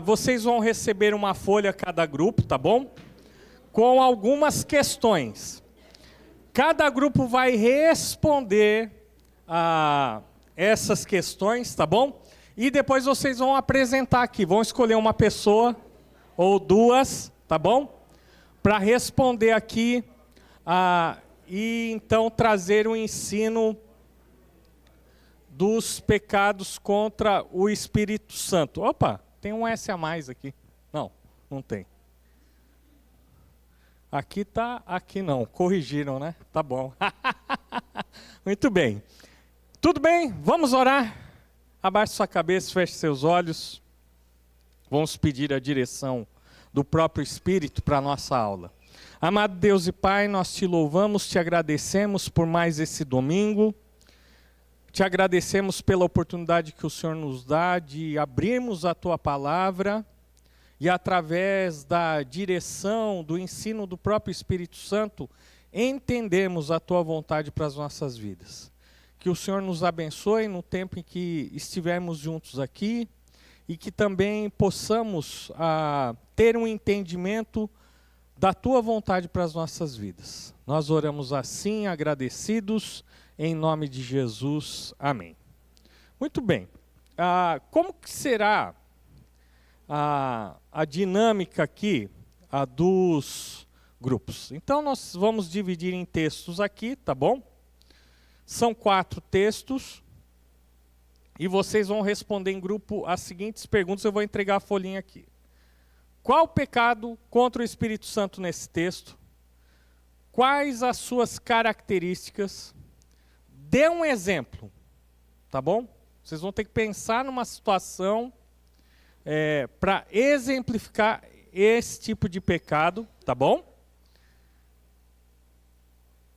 Vocês vão receber uma folha cada grupo, tá bom? Com algumas questões. Cada grupo vai responder a essas questões, tá bom? E depois vocês vão apresentar aqui, vão escolher uma pessoa ou duas, tá bom? Para responder aqui e então trazer o ensino dos pecados contra o Espírito Santo. Opa, tem um S a mais aqui. Não tem. Aqui tá, aqui não. Corrigiram, né? Tá bom. Muito bem. Tudo bem? Vamos orar? Abaixe sua cabeça, feche seus olhos. Vamos pedir a direção do próprio Espírito para a nossa aula. Amado Deus e Pai, nós te louvamos, te agradecemos por mais esse domingo. Te agradecemos pela oportunidade que o Senhor nos dá de abrirmos a Tua Palavra e através da direção, do ensino do próprio Espírito Santo, entendemos a Tua vontade para as nossas vidas. Que o Senhor nos abençoe no tempo em que estivermos juntos aqui e que também possamos ter um entendimento da Tua vontade para as nossas vidas. Nós oramos assim, agradecidos, em nome de Jesus. Amém. Muito bem. Como que será a dinâmica aqui dos grupos? Então, nós vamos dividir em textos aqui, tá bom? São 4 textos. E vocês vão responder em grupo as seguintes perguntas. Eu vou entregar a folhinha aqui. Qual o pecado contra o Espírito Santo nesse texto? Quais as suas características? Dê um exemplo, tá bom? Vocês vão ter que pensar numa situação para exemplificar esse tipo de pecado, tá bom?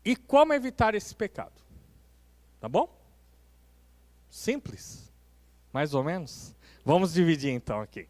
E como evitar esse pecado, tá bom? Simples, mais ou menos. Vamos dividir então aqui.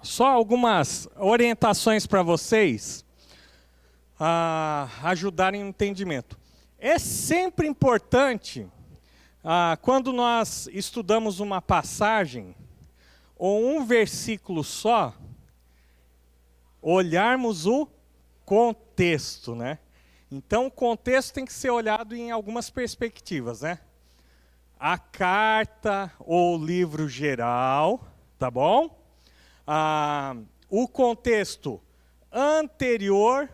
Só algumas orientações para vocês ajudarem no entendimento. É sempre importante, quando nós estudamos uma passagem ou um versículo só, olharmos o contexto, né? Então, o contexto tem que ser olhado em algumas perspectivas, né? a carta ou livro geral, tá bom? O contexto anterior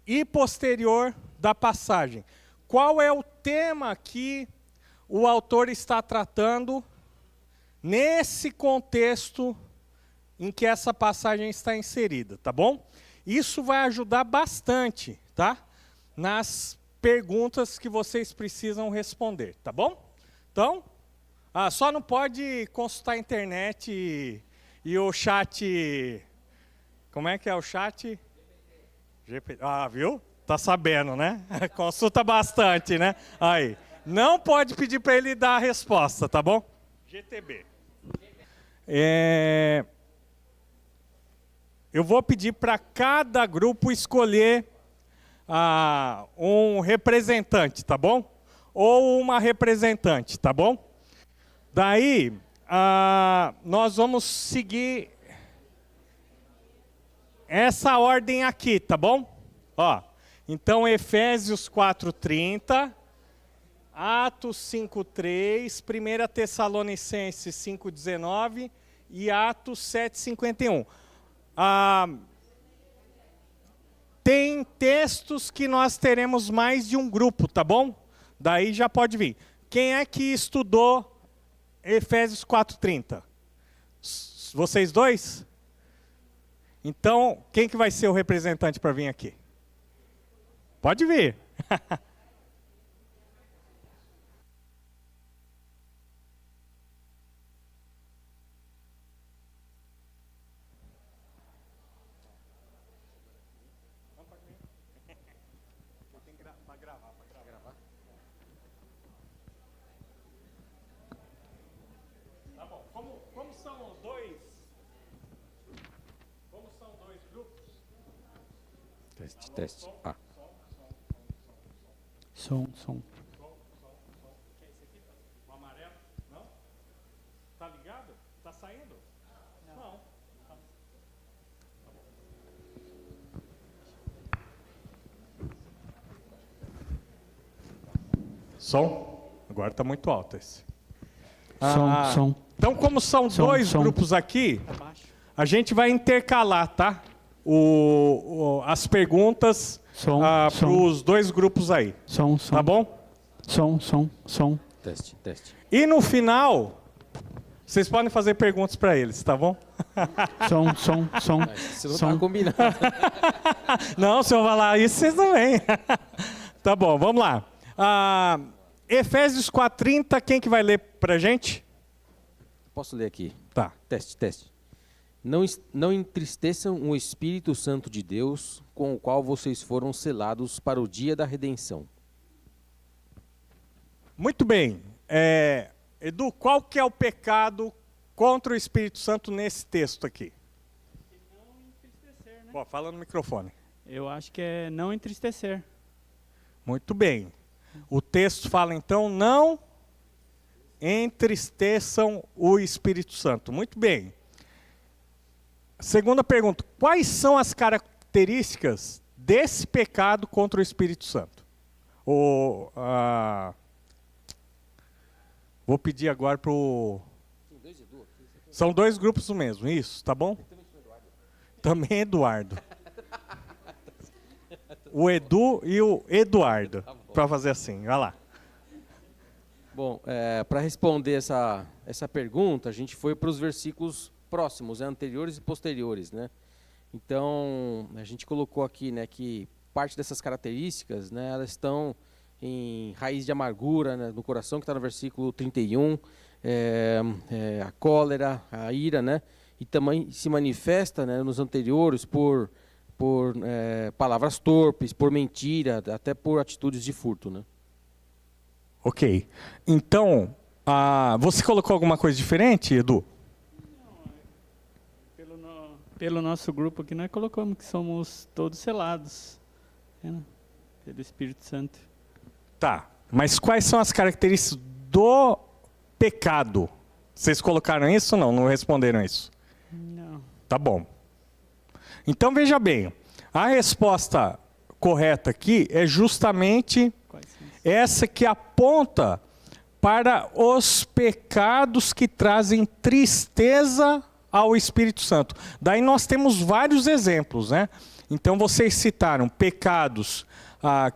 e posterior da passagem. Qual é o tema que o autor está tratando nesse contexto em que essa passagem está inserida, tá bom? Isso vai ajudar bastante, tá? Nas perguntas que vocês precisam responder, tá bom? Então, só não pode consultar a internet e o chat... Como é que é o chat? GPT. Viu? Tá sabendo, né? Consulta bastante, né? Aí. Não pode pedir para ele dar a resposta, tá bom? GTB. Eu vou pedir para cada grupo escolher um representante, tá bom? Ou uma representante, tá bom? Daí, nós vamos seguir essa ordem aqui, tá bom? Ó, então, Efésios 4:30, Atos 5:3, 1 Tessalonicenses 5:19 e Atos 7:51. Tem textos que nós teremos mais de um grupo, tá bom? Daí já pode vir. Quem é que estudou Efésios 4:30? Vocês dois? Então, quem que vai ser o representante para vir aqui? Pode vir. Tá bom. Como são os dois? Como são dois grupos? Teste. Som. Que é esse aqui? O amarelo? Não? Tá ligado? Tá saindo? Não. Som? Agora está muito alto esse. Som. Então, como são dois grupos aqui, a gente vai intercalar, tá? As perguntas para os dois grupos aí. Som. Tá bom? Som. Teste. E no final, vocês podem fazer perguntas para eles, tá bom? Som. Você não tá combinando. Não, se eu falar isso, vocês não vêm. Tá bom, vamos lá. Efésios 4:30, quem que vai ler pra gente? Posso ler aqui? Tá. Teste. Não entristeçam o Espírito Santo de Deus, com o qual vocês foram selados para o dia da redenção. Muito bem. Edu, qual que é o pecado contra o Espírito Santo nesse texto aqui? Não entristecer, né? Ó, fala no microfone. Eu acho que é não entristecer. Muito bem. O texto fala, então, não entristeçam o Espírito Santo. Muito bem. Segunda pergunta. Quais são as características desse pecado contra o Espírito Santo? Vou pedir agora para o... São dois grupos mesmo, isso, tá bom? Também Eduardo. O Edu e o Eduardo. Para fazer assim, vai lá. Bom, para responder essa pergunta, a gente foi para os versículos próximos, anteriores e posteriores, né? Então, a gente colocou aqui, né, que parte dessas características, né, elas estão em raiz de amargura, né, no coração, que está no versículo 31, a cólera, a ira, né? E também se manifesta, né, nos anteriores por palavras torpes, por mentira, até por atitudes de furto, né? Ok. Então, você colocou alguma coisa diferente, Edu? Não, pelo nosso grupo aqui, nós colocamos que somos todos selados, né, pelo Espírito Santo. Tá. Mas quais são as características do pecado? Vocês colocaram isso ou não? Não responderam isso? Não. Tá bom. Então, veja bem. A resposta correta aqui é justamente essa que aponta para os pecados que trazem tristeza ao Espírito Santo. Daí nós temos vários exemplos, né? Então vocês citaram pecados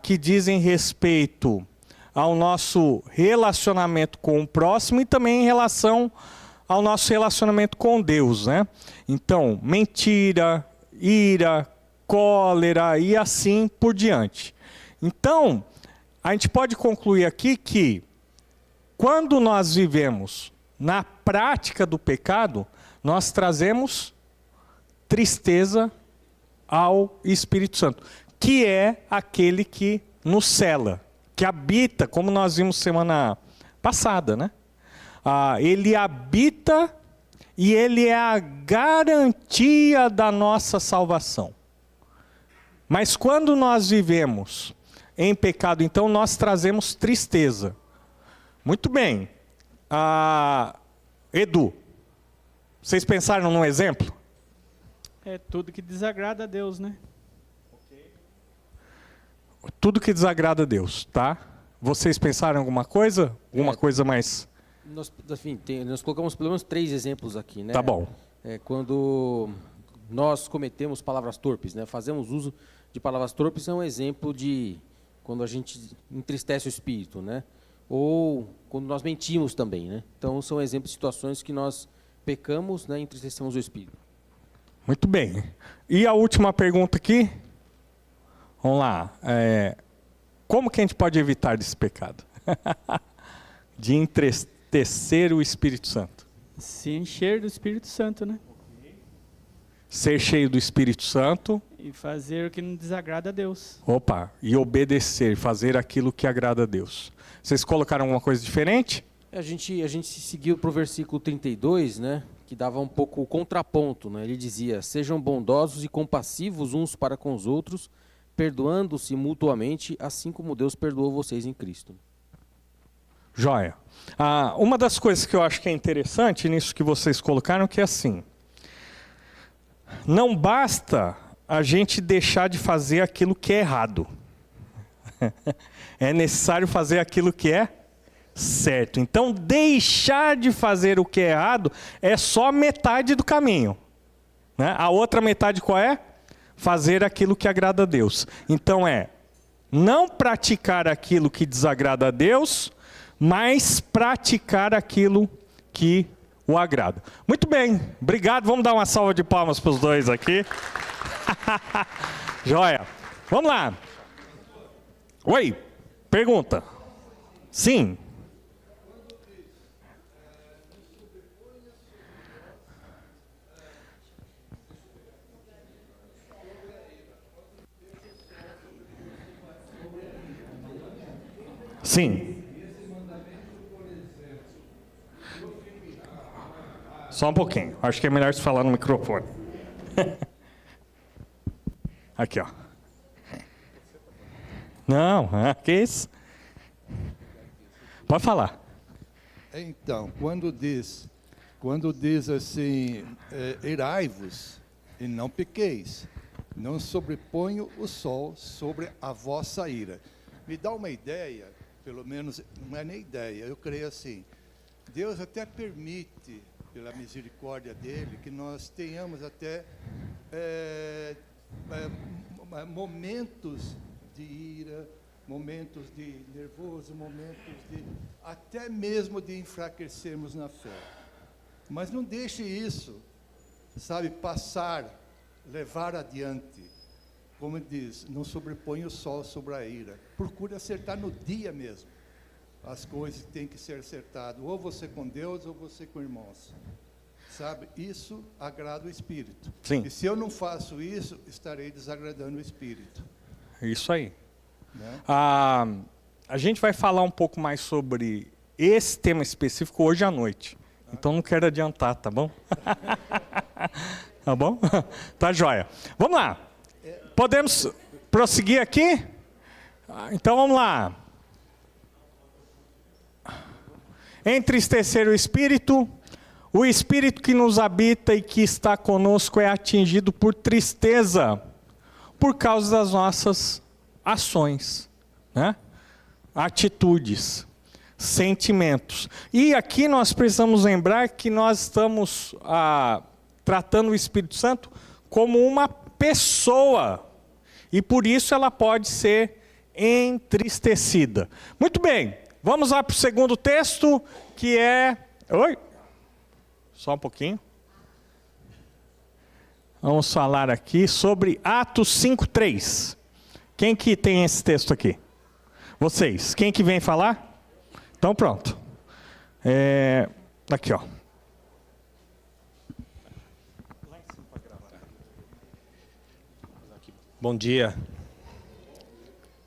que dizem respeito ao nosso relacionamento com o próximo e também em relação ao nosso relacionamento com Deus, né? Então, mentira, ira, cólera e assim por diante. Então, a gente pode concluir aqui que quando nós vivemos na prática do pecado, nós trazemos tristeza ao Espírito Santo, que é aquele que nos cela, que habita, como nós vimos semana passada, né? Ele habita e ele é a garantia da nossa salvação. Mas quando nós vivemos em pecado, então nós trazemos tristeza. Muito bem. Edu, vocês pensaram num exemplo? É tudo que desagrada a Deus, né? Tudo que desagrada a Deus, tá? Vocês pensaram em alguma coisa? Alguma coisa mais... Nós colocamos pelo menos 3 exemplos aqui, né? Tá bom. Quando nós cometemos palavras torpes, né? Fazemos uso de palavras torpes, é um exemplo de quando a gente entristece o espírito, né? Ou quando nós mentimos também, né? Então são exemplos de situações que nós pecamos, né? E entristecemos o espírito. Muito bem. E a última pergunta aqui? Vamos lá. Como que a gente pode evitar desse pecado? De entristecer o Espírito Santo. Se encher do Espírito Santo, né? Ser cheio do Espírito Santo. E fazer o que não desagrada a Deus. Opa, e obedecer, fazer aquilo que agrada a Deus. Vocês colocaram alguma coisa diferente? A gente seguiu para o versículo 32, né? Que dava um pouco o contraponto, né? Ele dizia: sejam bondosos e compassivos uns para com os outros, perdoando-se mutuamente, assim como Deus perdoou vocês em Cristo. Joia. Uma das coisas que eu acho que é interessante nisso que vocês colocaram, que é assim: não basta a gente deixar de fazer aquilo que é errado. É necessário fazer aquilo que é certo. Então, deixar de fazer o que é errado é só metade do caminho, né? A outra metade qual é? Fazer aquilo que agrada a Deus. Então não praticar aquilo que desagrada a Deus, mas praticar aquilo que o agrada. Muito bem, obrigado. Vamos dar uma salva de palmas para os dois aqui. Joia. Vamos lá. Oi, pergunta. Sim. Sim. Só um pouquinho. Acho que é melhor você falar no microfone. Aqui, ó. Não, que isso? Pode falar. Então, quando diz assim, irai-vos e não pequeis, não sobreponho o sol sobre a vossa ira. Me dá uma ideia, pelo menos, não é nem ideia, eu creio assim, Deus até permite, pela misericórdia dele, que nós tenhamos até momentos de ira, momentos de nervoso, momentos de até mesmo de enfraquecermos na fé. Mas não deixe isso, sabe, passar, levar adiante. Como diz, não sobrepõe o sol sobre a ira. Procure acertar no dia mesmo. As coisas têm que ser acertadas, ou você com Deus, ou você com irmãos. Sabe, isso agrada o Espírito. Sim. E se eu não faço isso, estarei desagradando o Espírito. Isso aí. Né? A gente vai falar um pouco mais sobre esse tema específico hoje à noite. Então não quero adiantar, tá bom? Tá bom? Tá joia. Vamos lá. Podemos prosseguir aqui? Então vamos lá. Entristecer o Espírito que nos habita e que está conosco é atingido por tristeza, por causa das nossas ações, né? Atitudes. sentimentos. E aqui nós precisamos lembrar que nós estamos tratando o Espírito Santo como uma pessoa. E por isso ela pode ser entristecida. Muito bem, vamos lá para o segundo texto, que é... Oi? Só um pouquinho. Vamos falar aqui sobre Atos 5:3. Quem que tem esse texto aqui? Vocês. Quem que vem falar? Então pronto. Aqui, ó. Bom dia.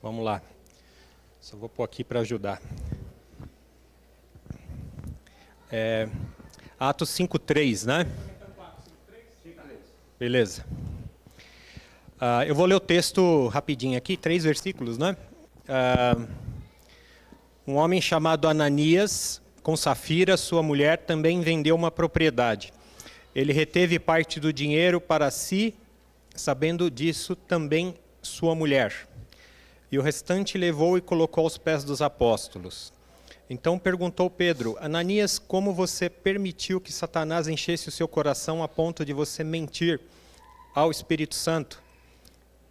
Vamos lá. Só vou pôr aqui para ajudar. Atos 5:3, né? Beleza. Eu vou ler o texto rapidinho aqui, 3 versículos, né? Um homem chamado Ananias, com Safira, sua mulher, também vendeu uma propriedade. Ele reteve parte do dinheiro para si, sabendo disso também sua mulher. E o restante levou e colocou aos pés dos apóstolos. Então perguntou Pedro: Ananias, como você permitiu que Satanás enchesse o seu coração a ponto de você mentir ao Espírito Santo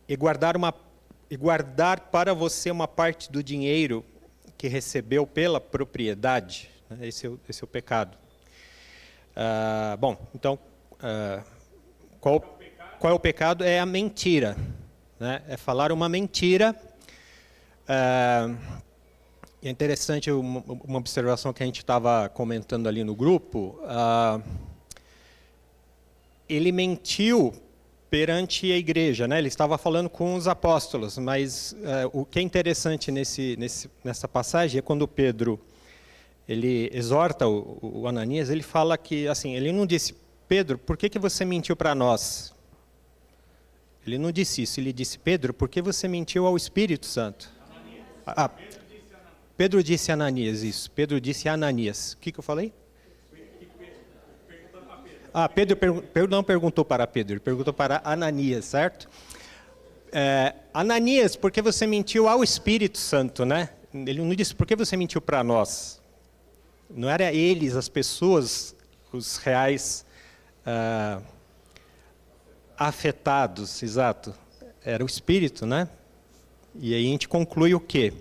e guardar para você uma parte do dinheiro que recebeu pela propriedade? Esse é o pecado. Então, qual é o pecado? É a mentira, né? É falar uma mentira. É interessante uma observação que a gente estava comentando ali no grupo. Ele mentiu perante a igreja, né? Ele estava falando com os apóstolos, mas o que é interessante nessa passagem é quando Pedro ele exorta o Ananias, ele fala que, assim, ele não disse: Pedro, por que você mentiu para nós? Ele não disse isso, ele disse: Pedro, por que você mentiu ao Espírito Santo? Pedro disse a Ananias, isso. Pedro disse a Ananias. O que eu falei? Pedro não perguntou para Pedro, ele perguntou para Ananias, certo? Ananias, por que você mentiu ao Espírito Santo, né? Ele não disse: por que você mentiu para nós? Não eram eles, as pessoas, os reais afetados, exato. Era o Espírito, né? E aí a gente conclui o quê?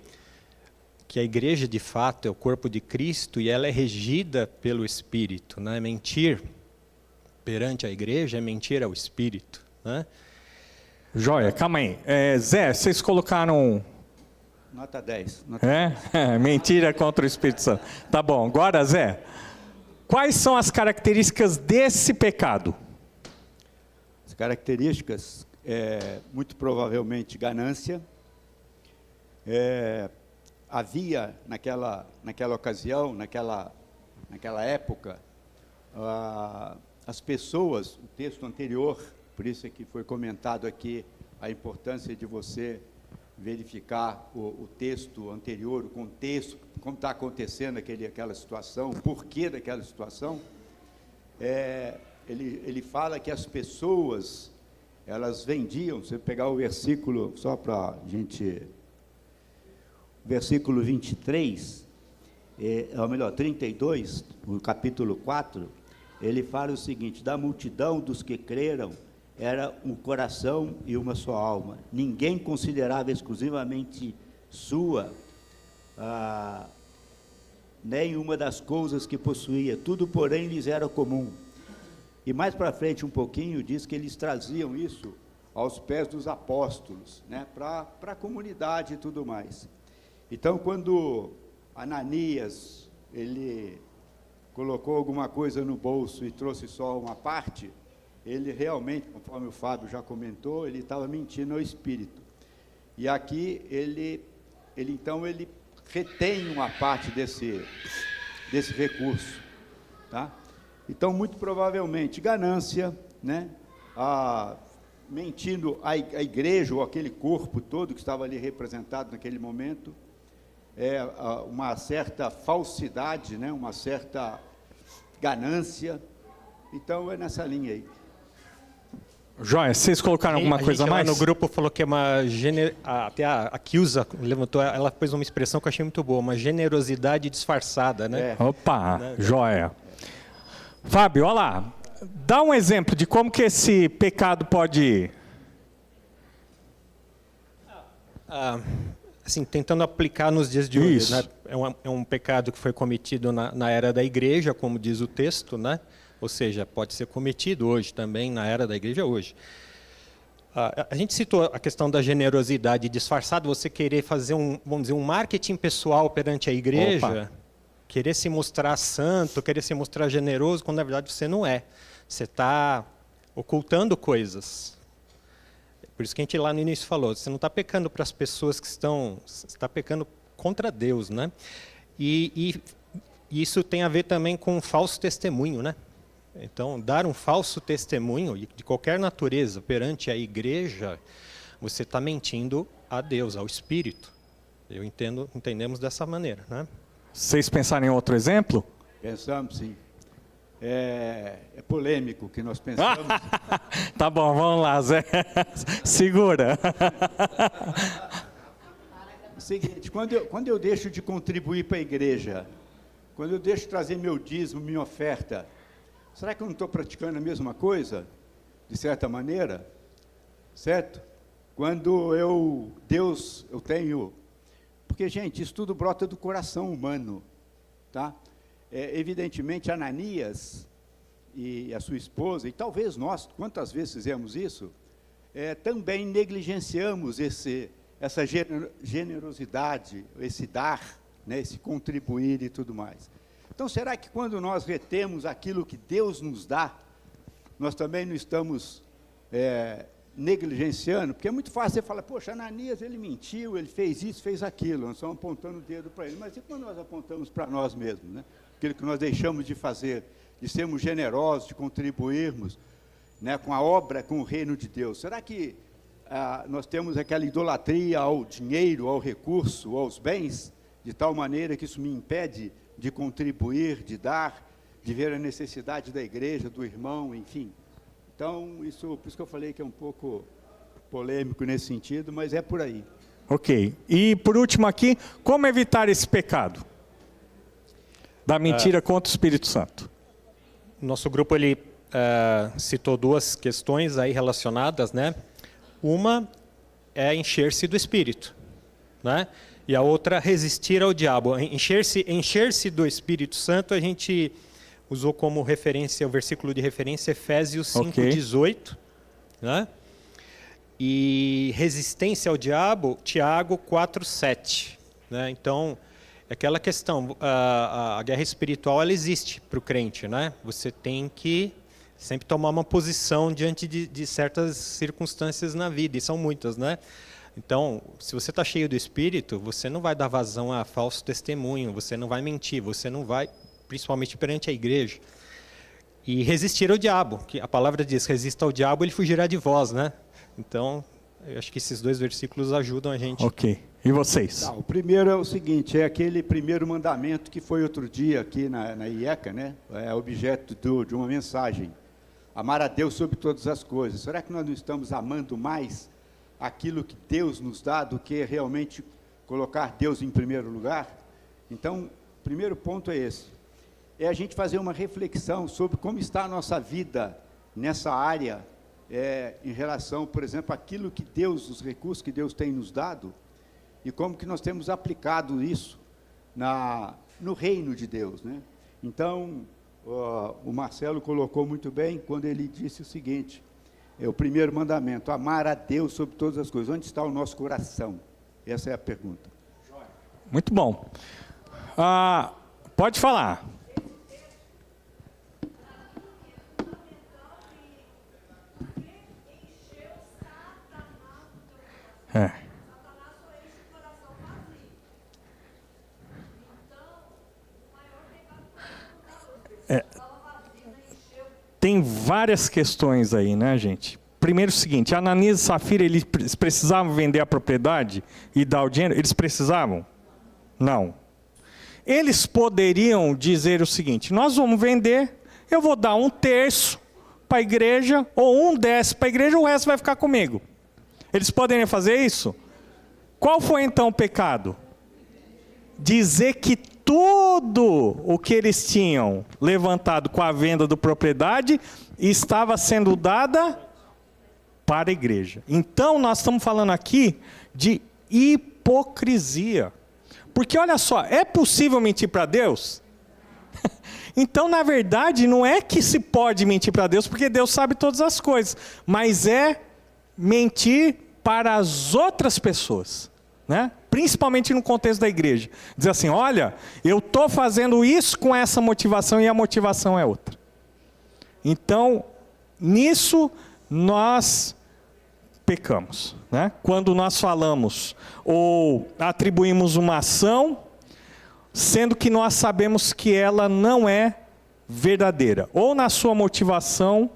Que a igreja, de fato, é o corpo de Cristo e ela é regida pelo Espírito, né? Mentir perante a igreja é mentir ao Espírito, né? Joia, calma aí. Zé, vocês colocaram... Nota 10. Mentira contra o Espírito Santo. Tá bom, agora, Zé, quais são as características desse pecado? As características, muito provavelmente, ganância. Havia, naquela ocasião, naquela época, as pessoas, o texto anterior, por isso é que foi comentado aqui a importância de você verificar o texto anterior, o contexto, como está acontecendo aquela situação, o porquê daquela situação. Ele fala que as pessoas, elas vendiam, se você pegar o versículo, só para a gente... Versículo 23, ou melhor, 32, no capítulo 4, ele fala o seguinte: da multidão dos que creram, era um coração e uma só alma. Ninguém considerava exclusivamente sua nenhuma das coisas que possuía, tudo, porém, lhes era comum. E mais para frente um pouquinho, diz que eles traziam isso aos pés dos apóstolos, né, para a comunidade e tudo mais. Então, quando Ananias, ele colocou alguma coisa no bolso e trouxe só uma parte, ele realmente, conforme o Fábio já comentou, ele estava mentindo ao Espírito. E aqui, ele retém uma parte desse recurso. Tá? Então, muito provavelmente, ganância, né? Mentindo a igreja, ou aquele corpo todo que estava ali representado naquele momento, uma certa falsidade, né? Uma certa ganância. Então, é nessa linha aí. Joia, vocês colocaram alguma coisa a gente mais? lá no grupo falou que é uma... Até a Kilza levantou, ela pôs uma expressão que eu achei muito boa, uma generosidade disfarçada, né? Opa, joia. Fábio, olha lá. Dá um exemplo de como que esse pecado pode... Assim, tentando aplicar nos dias de hoje, Isso. né? É um pecado que foi cometido na era da igreja, como diz o texto, né? Ou seja, pode ser cometido hoje também, na era da igreja hoje. A gente citou a questão da generosidade disfarçada, você querer fazer vamos dizer, um marketing pessoal perante a igreja, Opa. querer se mostrar santo, querer se mostrar generoso, quando na verdade você não é. Você está ocultando coisas. Por isso que a gente lá no início falou, você não está pecando para as pessoas que estão... Você está pecando contra Deus, né? E isso tem a ver também com um falso testemunho, né? Então, dar um falso testemunho de qualquer natureza perante a igreja, você está mentindo a Deus, ao Espírito. Entendemos dessa maneira, né? Vocês pensaram em outro exemplo? Pensamos, sim. É polêmico o que nós pensamos. Tá bom, vamos lá, Zé. Segura. O seguinte, quando eu deixo de contribuir para a igreja, quando eu deixo de trazer meu dízimo, minha oferta, será que eu não estou praticando a mesma coisa, de certa maneira? Certo? Quando eu tenho... Porque, gente, isso tudo brota do coração humano, tá? Evidentemente, Ananias e a sua esposa, e talvez nós, quantas vezes fizemos isso, também negligenciamos essa generosidade, esse dar, né, esse contribuir e tudo mais. Então, será que quando nós retemos aquilo que Deus nos dá, nós também não estamos negligenciando? Porque é muito fácil você falar, poxa, Ananias, ele mentiu, ele fez isso, fez aquilo, nós estamos apontando o dedo para ele. Mas e quando nós apontamos para nós mesmos, né? Aquilo que nós deixamos de fazer, de sermos generosos, de contribuirmos, né, com a obra, com o reino de Deus? Será que nós temos aquela idolatria ao dinheiro, ao recurso, aos bens, de tal maneira que isso me impede de contribuir, de dar, de ver a necessidade da igreja, do irmão, enfim? Então, por isso que eu falei que é um pouco polêmico nesse sentido, mas é por aí. Ok. E, por último aqui, como evitar esse pecado? Da mentira contra o Espírito Santo. Nosso grupo ele citou duas questões aí relacionadas, né? Uma encher-se do Espírito, né? E a outra, resistir ao diabo. Encher-se do Espírito Santo, a gente usou como referência, o versículo de referência, Efésios 5:18, né? E resistência ao diabo, Tiago 4:7, né? Então, aquela questão, a guerra espiritual, ela existe para o crente, né? Você tem que sempre tomar uma posição diante de certas circunstâncias na vida, e são muitas, né? Então, se você está cheio do Espírito, você não vai dar vazão a falso testemunho, você não vai mentir, você não vai, principalmente perante a igreja. E resistir ao diabo, que a palavra diz, resista ao diabo, ele fugirá de vós, né? Então, eu acho que esses dois versículos ajudam a gente. Ok. E vocês? O primeiro é o seguinte, é aquele primeiro mandamento que foi outro dia aqui na IECA, né? É objeto de uma mensagem. Amar a Deus sobre todas as coisas. Será que nós não estamos amando mais aquilo que Deus nos dá do que realmente colocar Deus em primeiro lugar? Então, o primeiro ponto é esse. É a gente fazer uma reflexão sobre como está a nossa vida nessa área, em relação, por exemplo, àquilo que Deus, os recursos que Deus tem nos dado, e como que nós temos aplicado isso no reino de Deus, né? Então, o Marcelo colocou muito bem quando ele disse o seguinte, o primeiro mandamento, amar a Deus sobre todas as coisas. Onde está o nosso coração? Essa é a pergunta. Muito bom. Pode falar. Tem várias questões aí, né, gente? Primeiro o seguinte, Ananias e Safira, eles precisavam vender a propriedade e dar o dinheiro? Eles precisavam? Não. Eles poderiam dizer o seguinte, nós vamos vender, eu vou dar 1/3 para a igreja, ou um desce para a igreja, o resto vai ficar comigo. Eles poderiam fazer isso? Qual foi então o pecado? Dizer que tudo o que eles tinham levantado com a venda da propriedade estava sendo dada para a igreja. Então nós estamos falando aqui de hipocrisia. Porque olha só, é possível mentir para Deus? Então, na verdade, não é que se pode mentir para Deus, porque Deus sabe todas as coisas, mas é mentir para as outras pessoas, né? Principalmente no contexto da igreja. Dizer assim, olha, eu estou fazendo isso com essa motivação e a motivação é outra. Então, nisso nós pecamos, né? Quando nós falamos ou atribuímos uma ação, sendo que nós sabemos que ela não é verdadeira, ou na sua motivação,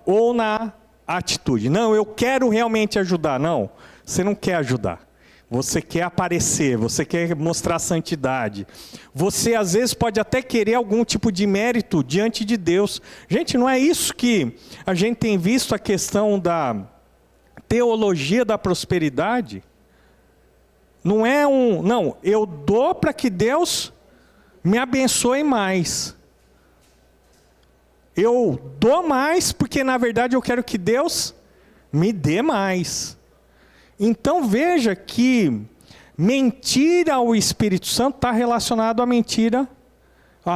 ou na atitude. Não, eu quero realmente ajudar. Não, você não quer ajudar. Você quer aparecer, você quer mostrar santidade. Você às vezes pode até querer algum tipo de mérito diante de Deus. Gente, não é isso que a gente tem visto a questão da teologia da prosperidade? Não é não, eu dou para que Deus me abençoe mais. Eu dou mais porque na verdade eu quero que Deus me dê mais. Então veja que mentira ao Espírito Santo está relacionado à mentira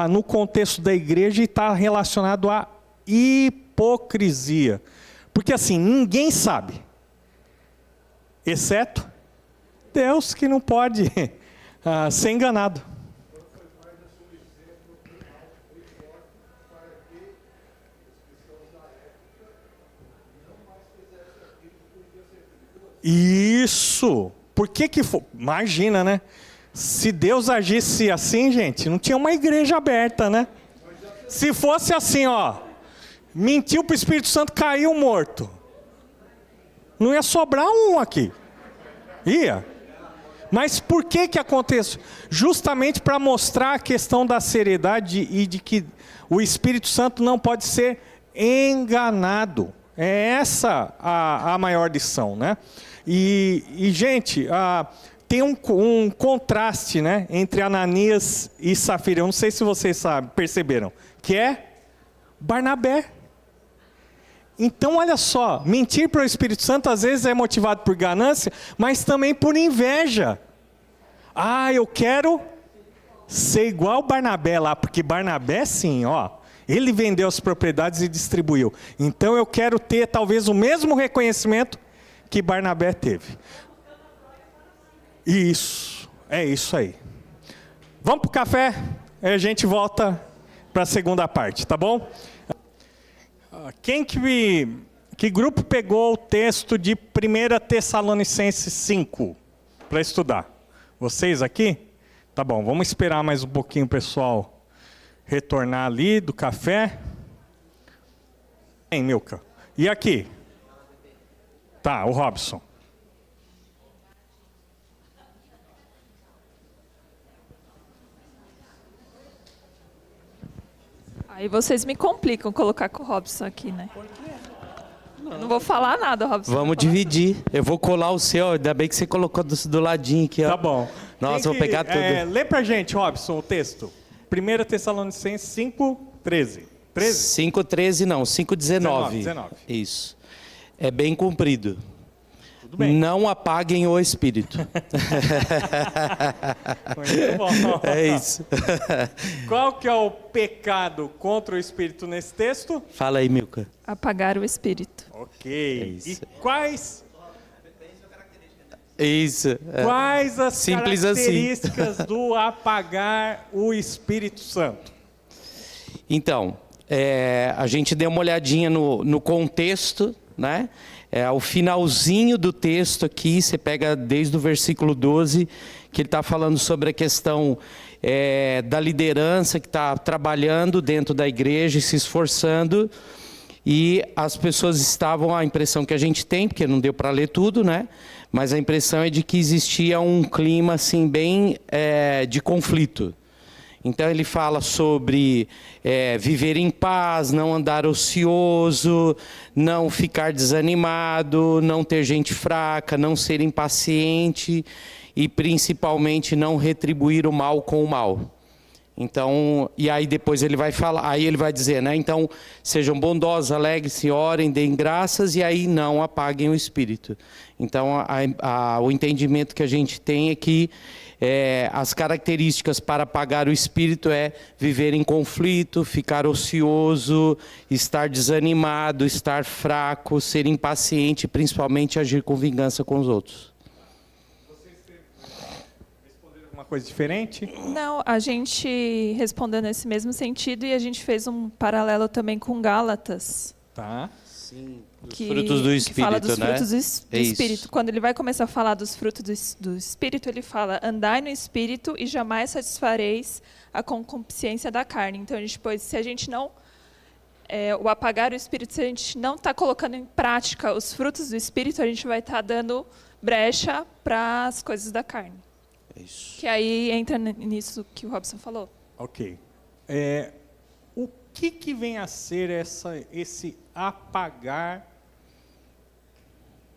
no contexto da igreja e está relacionado à hipocrisia. Porque assim, ninguém sabe, exceto Deus, que não pode ser enganado. Isso! Por que foi? Imagina, né? Se Deus agisse assim, gente, não tinha uma igreja aberta, né? Se fosse assim, ó, mentiu para o Espírito Santo, caiu morto. Não ia sobrar um aqui. Ia. Mas por que acontece? Justamente para mostrar a questão da seriedade e de que o Espírito Santo não pode ser enganado. É essa a maior lição, né? E gente, tem um contraste, né, entre Ananias e Safira. Eu não sei se vocês perceberam, que é Barnabé. Então, olha só, mentir para o Espírito Santo às vezes é motivado por ganância, mas também por inveja. Eu quero ser igual Barnabé lá, porque Barnabé sim, ó, ele vendeu as propriedades e distribuiu. Então eu quero ter talvez o mesmo reconhecimento que Barnabé teve. Isso, é isso aí. Vamos para o café, aí a gente volta para a segunda parte, tá bom? Que grupo pegou o texto de 1 Tessalonicenses 5 para estudar? Vocês aqui? Tá bom, vamos esperar mais um pouquinho o pessoal retornar ali do café. Hein, Milka? E aqui? Tá, o Robson. Aí vocês me complicam colocar com o Robson aqui, né? Por quê? Eu não vou falar nada, Robson. Vamos dividir. Eu vou colar o seu, ainda bem que você colocou do ladinho aqui, ó. Tá bom. Nossa, vou pegar tudo. Lê pra gente, Robson, o texto. 1 Tessalonicenses 5:13. 13? 5:13 não, 5:19. 19. Isso. É bem comprido. Tudo bem. Não apaguem o espírito. Muito bom. É isso. Qual que é o pecado contra o espírito nesse texto? Fala aí, Milka. Apagar o espírito. Ok. isso. E quais Isso. Quais as Simples características do apagar o Espírito Santo? Então, a gente deu uma olhadinha no contexto, né? O finalzinho do texto aqui, você pega desde o versículo 12, que ele está falando sobre a questão da liderança que está trabalhando dentro da igreja e se esforçando. E as pessoas estavam, a impressão que a gente tem, porque não deu para ler tudo, né? Mas a impressão é de que existia um clima assim bem de conflito. Então ele fala sobre viver em paz, não andar ocioso, não ficar desanimado, não ter gente fraca, não ser impaciente e principalmente não retribuir o mal com o mal. Então, e aí depois ele vai falar, aí ele vai dizer, né? Então, sejam bondosos, alegres-se, orem, deem graças e aí não apaguem o espírito. Então, o entendimento que a gente tem é que as características para apagar o espírito é viver em conflito, ficar ocioso, estar desanimado, estar fraco, ser impaciente, principalmente agir com vingança com os outros. Vocês responderam alguma coisa diferente? Não, a gente respondeu nesse mesmo sentido e a gente fez um paralelo também com Gálatas. Tá. Sim, Que, frutos do que espírito, fala dos né? frutos do É isso. espírito. Quando ele vai começar a falar dos frutos do espírito, ele fala: andai no espírito e jamais satisfareis a concupiscência da carne. Então, se a gente não o apagar o espírito, se a gente não está colocando em prática os frutos do espírito, a gente vai estar dando brecha para as coisas da carne. Isso. Que aí entra nisso que o Robson falou. Ok. O que vem a ser esse apagar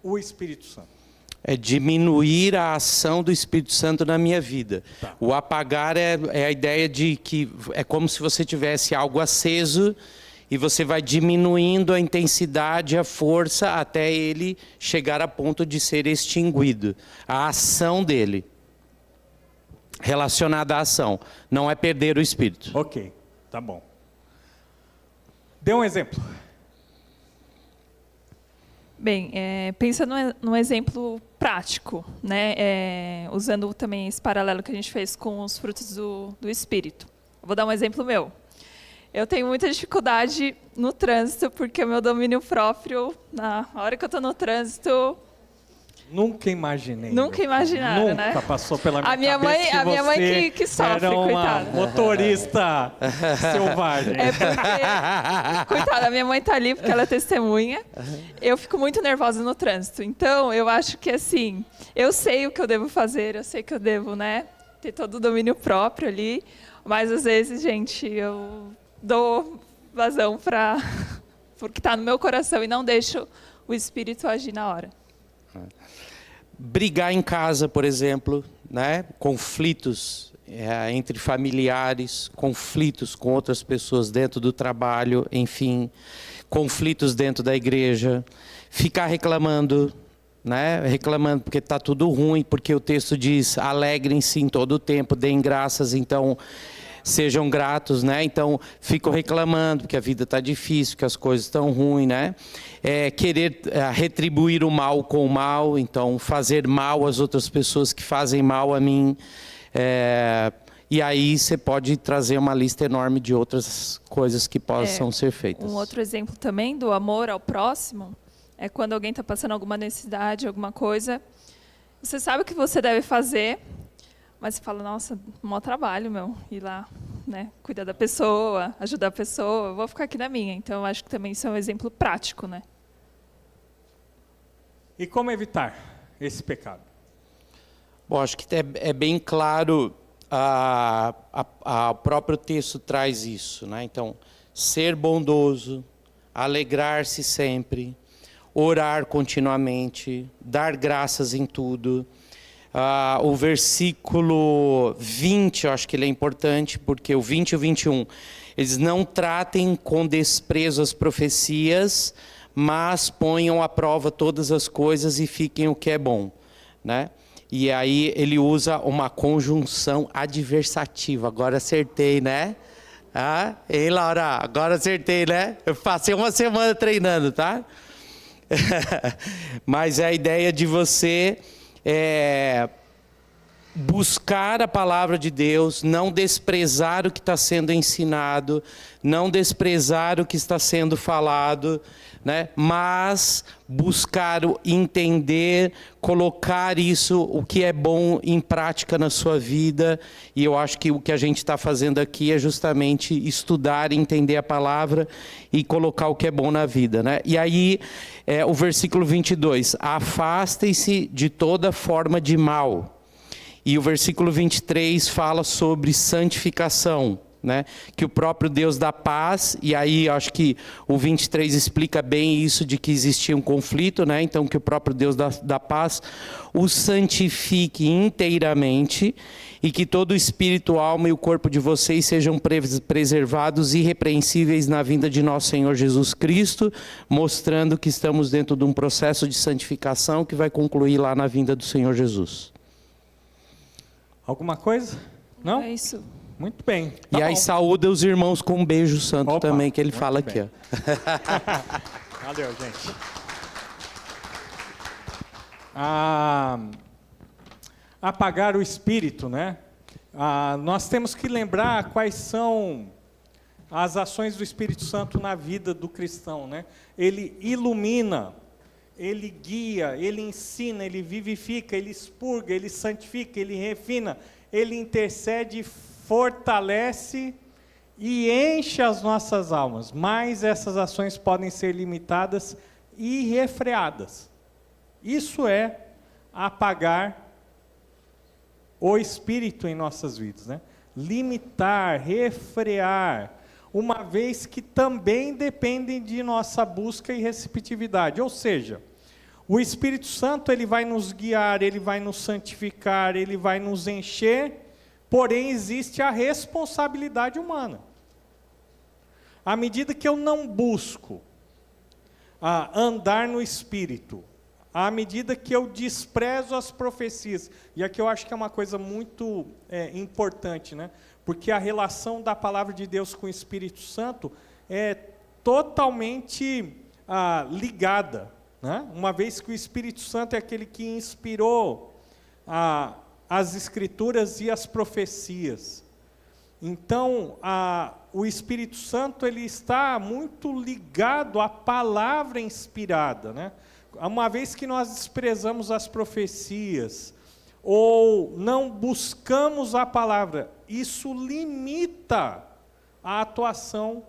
o Espírito Santo? É diminuir a ação do Espírito Santo na minha vida. Tá. O apagar é a ideia de que é como se você tivesse algo aceso e você vai diminuindo a intensidade, a força, até ele chegar a ponto de ser extinguido. A ação dele, relacionada à ação, não é perder o Espírito. Ok, tá bom. Dê um exemplo. Bem, pensa num exemplo prático, né? Usando também esse paralelo que a gente fez com os frutos do Espírito. Vou dar um exemplo meu. Eu tenho muita dificuldade no trânsito, porque o meu domínio próprio, na hora que eu estou no trânsito... Nunca imaginei. Nunca imaginaram, Nunca né? passou pela minha A minha cabeça mãe- que a minha mãe você que sofre, era uma coitada. motorista selvagem. Porque, coitada, a minha mãe está ali porque ela é testemunha. Eu fico muito nervosa no trânsito. Então, eu acho que, assim, eu sei o que eu devo fazer, eu sei que eu devo, né, ter todo o domínio próprio ali, mas, às vezes, gente, eu dou vazão para o que está no meu coração e não deixo o Espírito agir na hora. Brigar em casa, por exemplo, né? Conflitos entre familiares, conflitos com outras pessoas dentro do trabalho, enfim, conflitos dentro da igreja, ficar reclamando, né? Reclamando porque está tudo ruim, porque o texto diz: alegrem-se em todo o tempo, deem graças, então sejam gratos, né? Então, fico reclamando porque a vida está difícil, que as coisas estão ruins, né? Querer retribuir o mal com o mal, então fazer mal às outras pessoas que fazem mal a mim. E aí você pode trazer uma lista enorme de outras coisas que possam ser feitas. Um outro exemplo também do amor ao próximo é quando alguém está passando alguma necessidade, alguma coisa. Você sabe o que você deve fazer, mas você fala: nossa, maior trabalho, ir lá, né, cuidar da pessoa, ajudar a pessoa, eu vou ficar aqui na minha. Então, eu acho que também isso é um exemplo prático, né? E como evitar esse pecado? Bom, acho que é bem claro, o próprio texto traz isso, né? Então, ser bondoso, alegrar-se sempre, orar continuamente, dar graças em tudo. O versículo 20, eu acho que ele é importante, porque o 20 e o 21, eles não tratem com desprezo as profecias, mas ponham à prova todas as coisas e fiquem o que é bom, né? E aí ele usa uma conjunção adversativa. Agora acertei, né? Hein, Laura? Agora acertei, né? Eu passei uma semana treinando, tá? Mas é a ideia de você buscar a palavra de Deus, não desprezar o que está sendo ensinado, não desprezar o que está sendo falado, né? Mas buscar entender, colocar isso, o que é bom em prática na sua vida. E eu acho que o que a gente está fazendo aqui é justamente estudar, entender a palavra e colocar o que é bom na vida, né? E aí, o versículo 22, afastem-se de toda forma de mal E o versículo 23 fala sobre santificação, né? Que o próprio Deus da paz, e aí acho que o 23 explica bem isso de que existia um conflito, né? Então que o próprio Deus da paz o santifique inteiramente e que todo o espírito, alma e o corpo de vocês sejam preservados irrepreensíveis na vinda de nosso Senhor Jesus Cristo, mostrando que estamos dentro de um processo de santificação que vai concluir lá na vinda do Senhor Jesus. Alguma coisa? Não? É isso. Muito bem. E aí saúda os irmãos com um beijo santo. Opa, também, que ele muito fala bem. aqui. Ó. Valeu, gente. Apagar o espírito, né? Nós temos que lembrar quais são as ações do Espírito Santo na vida do cristão, né? Ele ilumina, ele guia, ele ensina, ele vivifica, ele expurga, ele santifica, ele refina, ele intercede, fortalece e enche as nossas almas. Mas essas ações podem ser limitadas e refreadas. Isso é apagar o espírito em nossas vidas, né? Limitar, refrear, uma vez que também dependem de nossa busca e receptividade. Ou seja, o Espírito Santo ele vai nos guiar, ele vai nos santificar, ele vai nos encher, porém existe a responsabilidade humana. À medida que eu não busco andar no Espírito, à medida que eu desprezo as profecias, e aqui eu acho que é uma coisa muito importante, né? Porque a relação da palavra de Deus com o Espírito Santo é totalmente ligada, né? Uma vez que o Espírito Santo é aquele que inspirou as Escrituras e as profecias. Então, o Espírito Santo ele está muito ligado à palavra inspirada, né? Uma vez que nós desprezamos as profecias, ou não buscamos a palavra, isso limita a atuação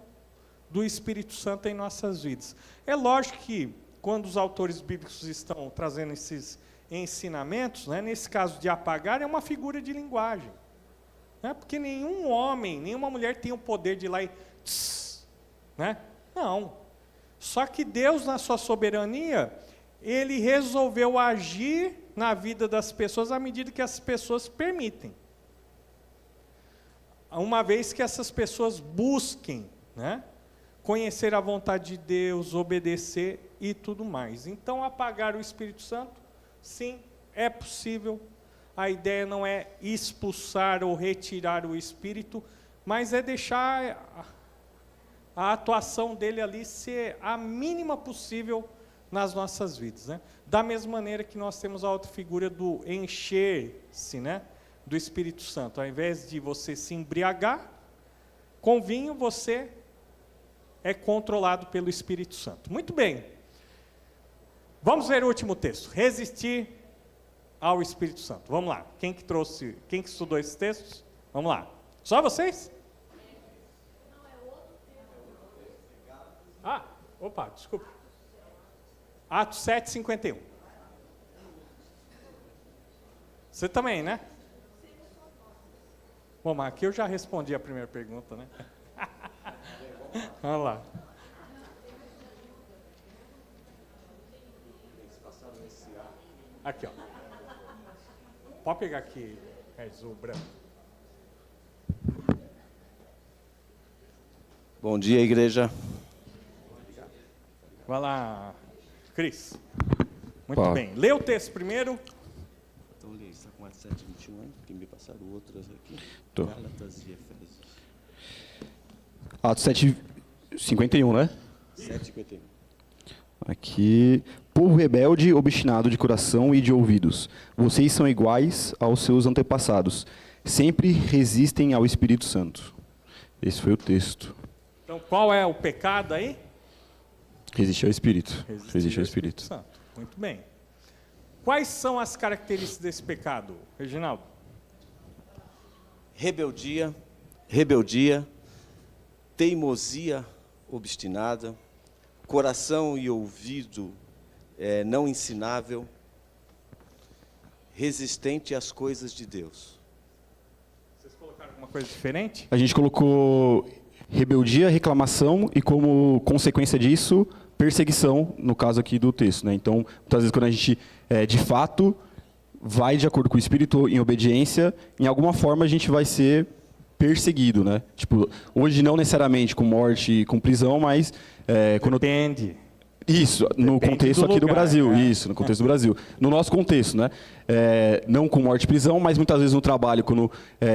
do Espírito Santo em nossas vidas. É lógico que, quando os autores bíblicos estão trazendo esses ensinamentos, né, nesse caso de apagar, é uma figura de linguagem. Né, porque nenhum homem, nenhuma mulher tem o poder de ir lá e... né? Não. Só que Deus, na sua soberania, Ele resolveu agir na vida das pessoas à medida que as pessoas permitem. Uma vez que essas pessoas busquem, né, conhecer a vontade de Deus, obedecer e tudo mais. Então, apagar o Espírito Santo, sim, é possível. A ideia não é expulsar ou retirar o Espírito, mas é deixar a atuação dele ali ser a mínima possível nas nossas vidas, né? Da mesma maneira que nós temos a outra figura do encher-se, né, do Espírito Santo. Ao invés de você se embriagar com vinho, você é controlado pelo Espírito Santo. Muito bem. Vamos ver o último texto. Resistir ao Espírito Santo. Vamos lá. Quem que estudou esses textos? Vamos lá. Só vocês? Opa, desculpa. Atos 7:51. Você também, né? Bom, mas aqui eu já respondi a primeira pergunta, né? Vamos lá. Aqui, ó. Pode pegar aqui, azul, branco. Bom dia, igreja. Vai lá, Cris. Muito Pode. bem. Lê o texto primeiro. Então, li, está com Atos 7:21, que me passaram outras aqui. Tô. Gálatas e Efésios. Atos 7:51, né? 7:51. Aqui. Povo rebelde, obstinado de coração e de ouvidos, vocês são iguais aos seus antepassados. Sempre resistem ao Espírito Santo. Esse foi o texto. Então, qual é o pecado aí? Resistir ao Espírito. Resistir ao Espírito. Santo. Muito bem. Quais são as características desse pecado, Reginaldo? Rebeldia, teimosia obstinada, coração e ouvido não ensinável, resistente às coisas de Deus. Vocês colocaram alguma coisa diferente? A gente colocou rebeldia, reclamação e, como consequência disso, perseguição, no caso aqui do texto, né? Então, muitas vezes, quando a gente, de fato, vai de acordo com o Espírito, em obediência, em alguma forma a gente vai ser perseguido, né? Tipo, hoje não necessariamente com morte e com prisão, mas... quando Depende. Isso, no contexto aqui do Brasil, isso, no contexto do Brasil. No nosso contexto, né? Não com morte e prisão, mas muitas vezes no trabalho, quando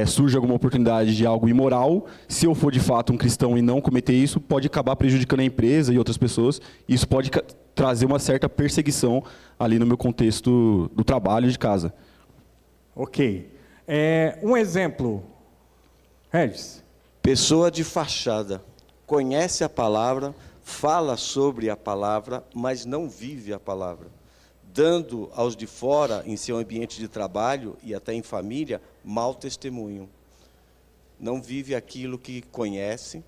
surge alguma oportunidade de algo imoral, se eu for de fato um cristão e não cometer isso, pode acabar prejudicando a empresa e outras pessoas. Isso pode trazer uma certa perseguição ali no meu contexto do trabalho e de casa. Ok. Um exemplo, Regis. Pessoa de fachada, conhece a palavra, fala sobre a palavra, mas não vive a palavra, dando aos de fora, em seu ambiente de trabalho e até em família, mau testemunho. Não vive aquilo que conhece.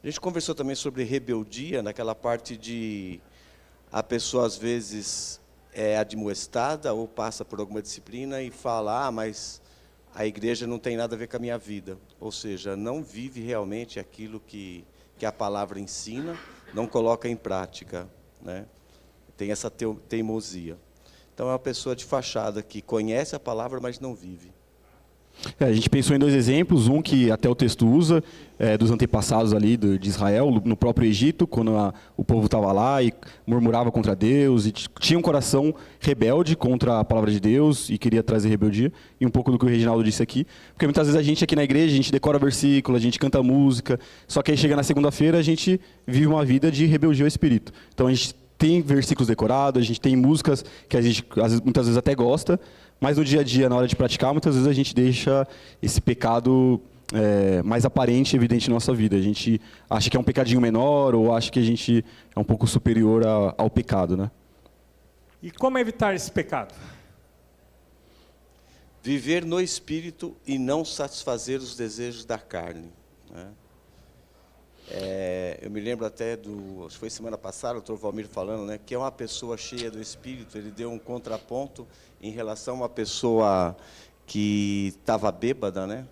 A gente conversou também sobre rebeldia, naquela parte de a pessoa, às vezes, é admoestada ou passa por alguma disciplina e fala, mas a igreja não tem nada a ver com a minha vida. Ou seja, não vive realmente aquilo que a palavra ensina, não coloca em prática, né? Tem essa teimosia. Então é uma pessoa de fachada que conhece a palavra, mas não vive. A gente pensou em 2 exemplos, um que até o texto usa, dos antepassados ali de Israel, no próprio Egito, quando o povo estava lá e murmurava contra Deus, e tinha um coração rebelde contra a palavra de Deus e queria trazer rebeldia, e um pouco do que o Reginaldo disse aqui, porque muitas vezes a gente aqui na igreja, a gente decora versículo, a gente canta música, só que aí chega na segunda-feira, a gente vive uma vida de rebeldia ao Espírito. Então a gente tem versículos decorados, a gente tem músicas que a gente muitas vezes até gosta, mas no dia a dia, na hora de praticar, muitas vezes a gente deixa esse pecado mais aparente e evidente na nossa vida. A gente acha que é um pecadinho menor ou acha que a gente é um pouco superior ao pecado, né? E como evitar esse pecado? Viver no Espírito e não satisfazer os desejos da carne, né? Eu me lembro até acho que foi semana passada, o Dr. Valmir falando, né, que é uma pessoa cheia do Espírito. Ele deu um contraponto em relação a uma pessoa que estava bêbada, né,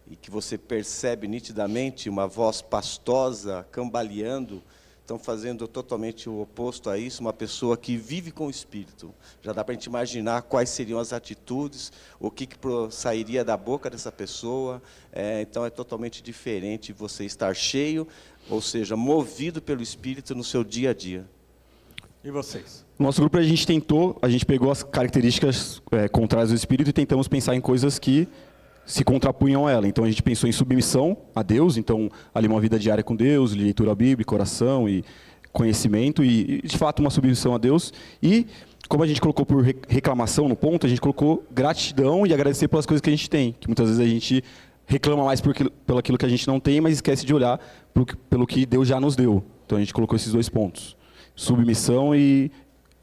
e que você percebe nitidamente uma voz pastosa, cambaleando. Estão fazendo totalmente o oposto a isso, uma pessoa que vive com o Espírito. Já dá para a gente imaginar quais seriam as atitudes, o que sairia da boca dessa pessoa. Então é totalmente diferente você estar cheio, ou seja, movido pelo Espírito no seu dia a dia. E vocês? No nosso grupo a gente pegou as características contrárias do Espírito e tentamos pensar em coisas que se contrapunham a ela. Então a gente pensou em submissão a Deus, então ali uma vida diária com Deus, leitura bíblica, oração e conhecimento e de fato uma submissão a Deus. E como a gente colocou por reclamação no ponto, a gente colocou gratidão e agradecer pelas coisas que a gente tem, que muitas vezes a gente reclama mais pelo aquilo que a gente não tem, mas esquece de olhar pelo que Deus já nos deu. Então a gente colocou esses 2 pontos: submissão e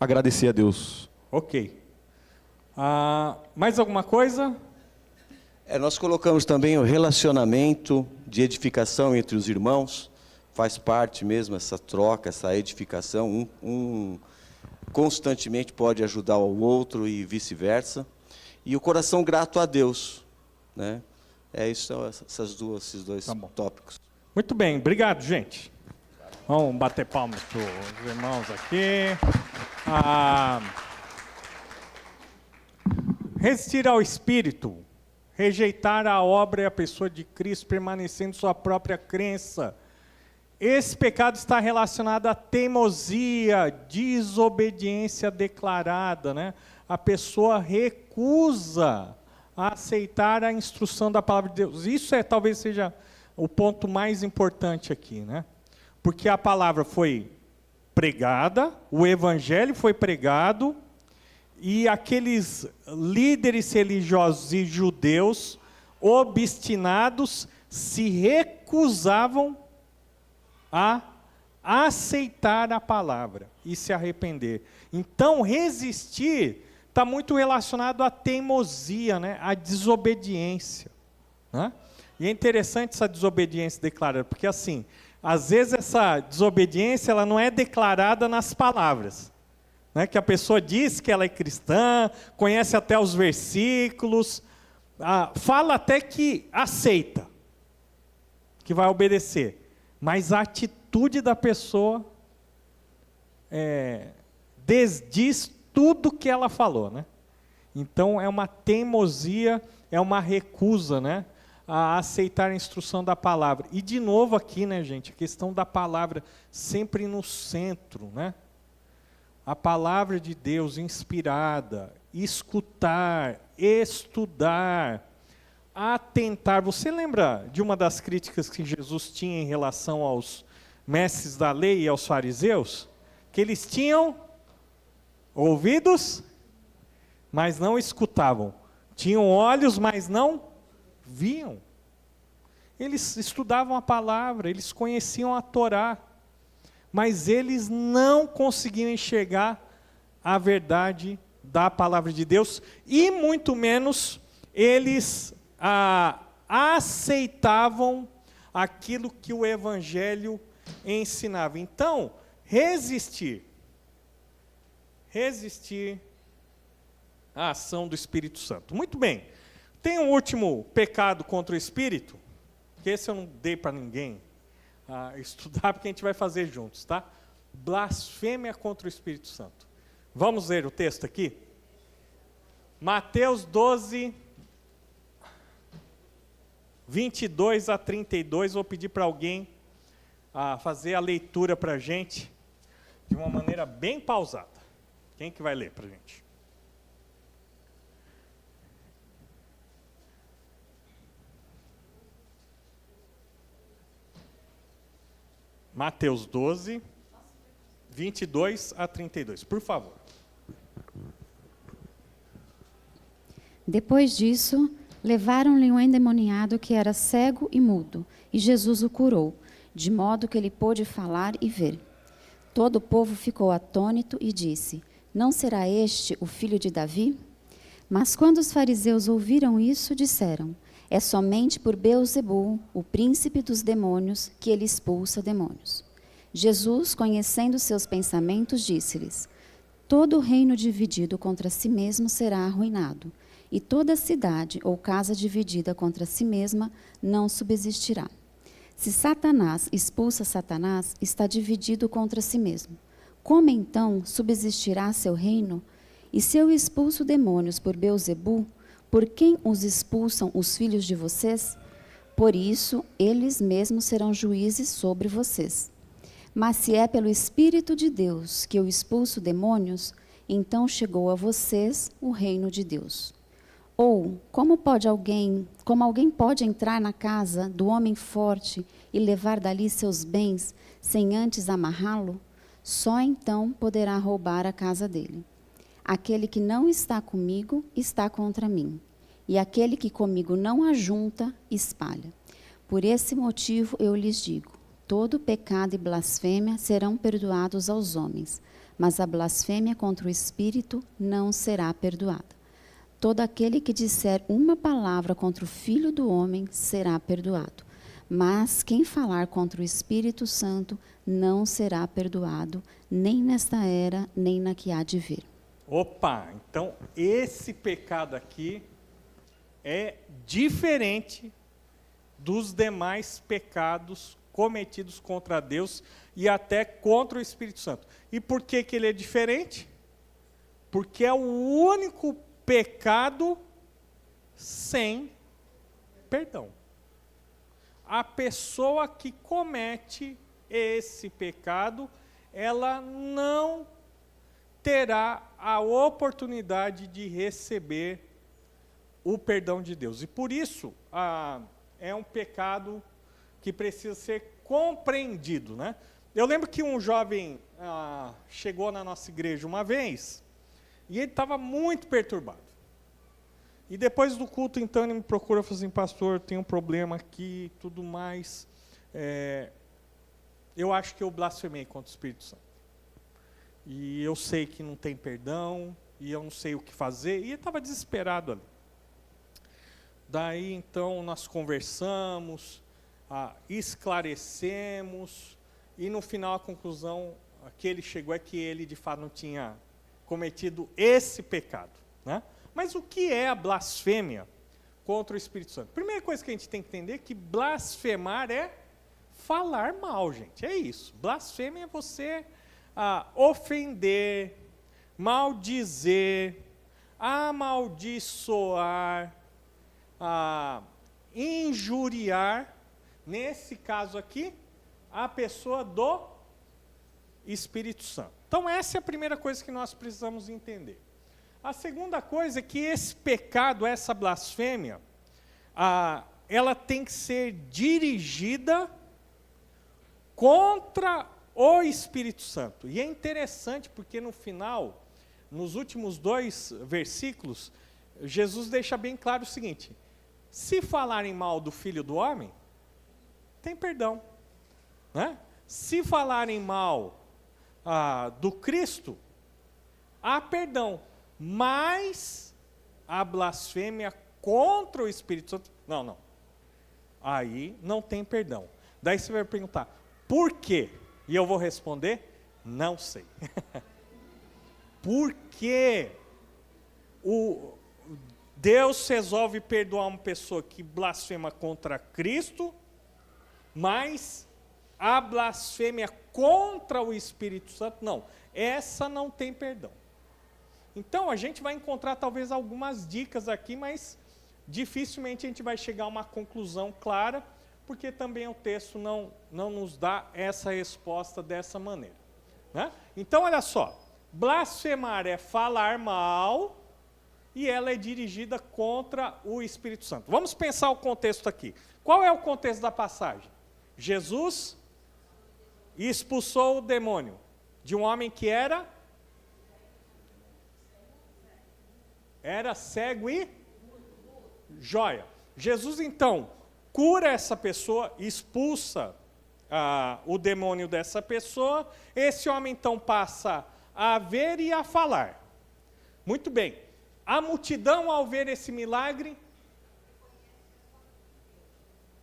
agradecer a Deus. Ok. Mais alguma coisa? Nós colocamos também o relacionamento de edificação entre os irmãos. Faz parte mesmo essa troca, essa edificação. Um constantemente pode ajudar ao outro e vice-versa. E o coração grato a Deus, né? Isso são esses dois tópicos. Muito bem, obrigado, gente. Vamos bater palmas para os irmãos aqui. Resistir ao Espírito, rejeitar a obra e a pessoa de Cristo, permanecendo em sua própria crença. Esse pecado está relacionado à teimosia, desobediência declarada, né? A pessoa recusa a aceitar a instrução da palavra de Deus. Isso talvez seja o ponto mais importante aqui, né? Porque a palavra foi pregada, o evangelho foi pregado, e aqueles líderes religiosos e judeus obstinados se recusavam a aceitar a palavra e se arrepender. Então, resistir está muito relacionado à teimosia, né? À desobediência, né? E é interessante essa desobediência declarada, porque assim, às vezes essa desobediência ela não é declarada nas palavras, né, que a pessoa diz que ela é cristã, conhece até os versículos, fala até que aceita, que vai obedecer, mas a atitude da pessoa desdiz tudo que ela falou, né? Então é uma teimosia, é uma recusa, né, a aceitar a instrução da palavra. E de novo aqui, né, gente, a questão da palavra sempre no centro, né? A palavra de Deus inspirada, escutar, estudar, atentar. Você lembra de uma das críticas que Jesus tinha em relação aos mestres da lei e aos fariseus? Que eles tinham ouvidos, mas não escutavam. Tinham olhos, mas não viam. Eles estudavam a palavra, eles conheciam a Torá, mas eles não conseguiam enxergar a verdade da palavra de Deus, e muito menos eles aceitavam aquilo que o Evangelho ensinava. Então, resistir à ação do Espírito Santo. Muito bem. Tem um último pecado contra o Espírito, que esse eu não dei para ninguém estudar, porque a gente vai fazer juntos, tá? Blasfêmia contra o Espírito Santo. Vamos ler o texto aqui? Mateus 12, 22 a 32. Vou pedir para alguém fazer a leitura para a gente, de uma maneira bem pausada. Quem que vai ler para a gente? Mateus 12, 22 a 32, por favor. Depois disso, levaram-lhe um endemoniado que era cego e mudo, e Jesus o curou, de modo que ele pôde falar e ver. Todo o povo ficou atônito e disse: Não será este o filho de Davi? Mas quando os fariseus ouviram isso, disseram: É somente por Beelzebul, o príncipe dos demônios, que ele expulsa demônios. Jesus, conhecendo seus pensamentos, disse-lhes: Todo reino dividido contra si mesmo será arruinado, e toda cidade ou casa dividida contra si mesma não subsistirá. Se Satanás expulsa Satanás, está dividido contra si mesmo. Como então subsistirá seu reino? E se eu expulso demônios por Beelzebul, por quem os expulsam os filhos de vocês? Por isso, eles mesmos serão juízes sobre vocês. Mas se é pelo Espírito de Deus que eu expulso demônios, então chegou a vocês o reino de Deus. Ou, como alguém pode entrar na casa do homem forte e levar dali seus bens, sem antes amarrá-lo? Só então poderá roubar a casa dele. Aquele que não está comigo, está contra mim. E aquele que comigo não ajunta, espalha. Por esse motivo eu lhes digo, todo pecado e blasfêmia serão perdoados aos homens, mas a blasfêmia contra o Espírito não será perdoada. Todo aquele que disser uma palavra contra o Filho do Homem será perdoado. Mas quem falar contra o Espírito Santo não será perdoado, nem nesta era, nem na que há de vir. Opa, então esse pecado aqui é diferente dos demais pecados cometidos contra Deus e até contra o Espírito Santo. E por que que ele é diferente? Porque é o único pecado sem perdão. A pessoa que comete esse pecado, ela não terá a oportunidade de receber o perdão de Deus. E por isso, é um pecado que precisa ser compreendido, né? Eu lembro que um jovem chegou na nossa igreja uma vez, e ele estava muito perturbado. E depois do culto, então, ele me procura e falou assim: pastor, tem um problema aqui e tudo mais. Eu acho que eu blasfemei contra o Espírito Santo. E eu sei que não tem perdão, e eu não sei o que fazer. E ele estava desesperado ali. Daí, então, nós conversamos, esclarecemos, e no final a conclusão que ele chegou é que ele, de fato, não tinha cometido esse pecado, né? Mas o que é a blasfêmia contra o Espírito Santo? Primeira coisa que a gente tem que entender é que blasfemar é falar mal, gente. É isso. Blasfêmia é você ofender, maldizer, amaldiçoar, injuriar, nesse caso aqui, a pessoa do Espírito Santo. Então essa é a primeira coisa que nós precisamos entender. A segunda coisa é que esse pecado, essa blasfêmia, ela tem que ser dirigida contra o Espírito Santo. E é interessante porque no final, nos últimos 2 versículos, Jesus deixa bem claro o seguinte: se falarem mal do Filho do Homem, tem perdão, né? Se falarem mal do Cristo, há perdão, mas a blasfêmia contra o Espírito Santo, não. Aí não tem perdão. Daí você vai perguntar, por quê? E eu vou responder, não sei. Porque Deus resolve perdoar uma pessoa que blasfema contra Cristo, mas a blasfêmia contra o Espírito Santo, não. Essa não tem perdão. Então, a gente vai encontrar talvez algumas dicas aqui, mas dificilmente a gente vai chegar a uma conclusão clara, porque também o texto não nos dá essa resposta dessa maneira, né? Então, olha só, blasfemar é falar mal e ela é dirigida contra o Espírito Santo. Vamos pensar o contexto aqui. Qual é o contexto da passagem? Jesus expulsou o demônio de um homem que era cego e joia. Jesus, então, cura essa pessoa, expulsa o demônio dessa pessoa. Esse homem, então, passa a ver e a falar. Muito bem. A multidão, ao ver esse milagre,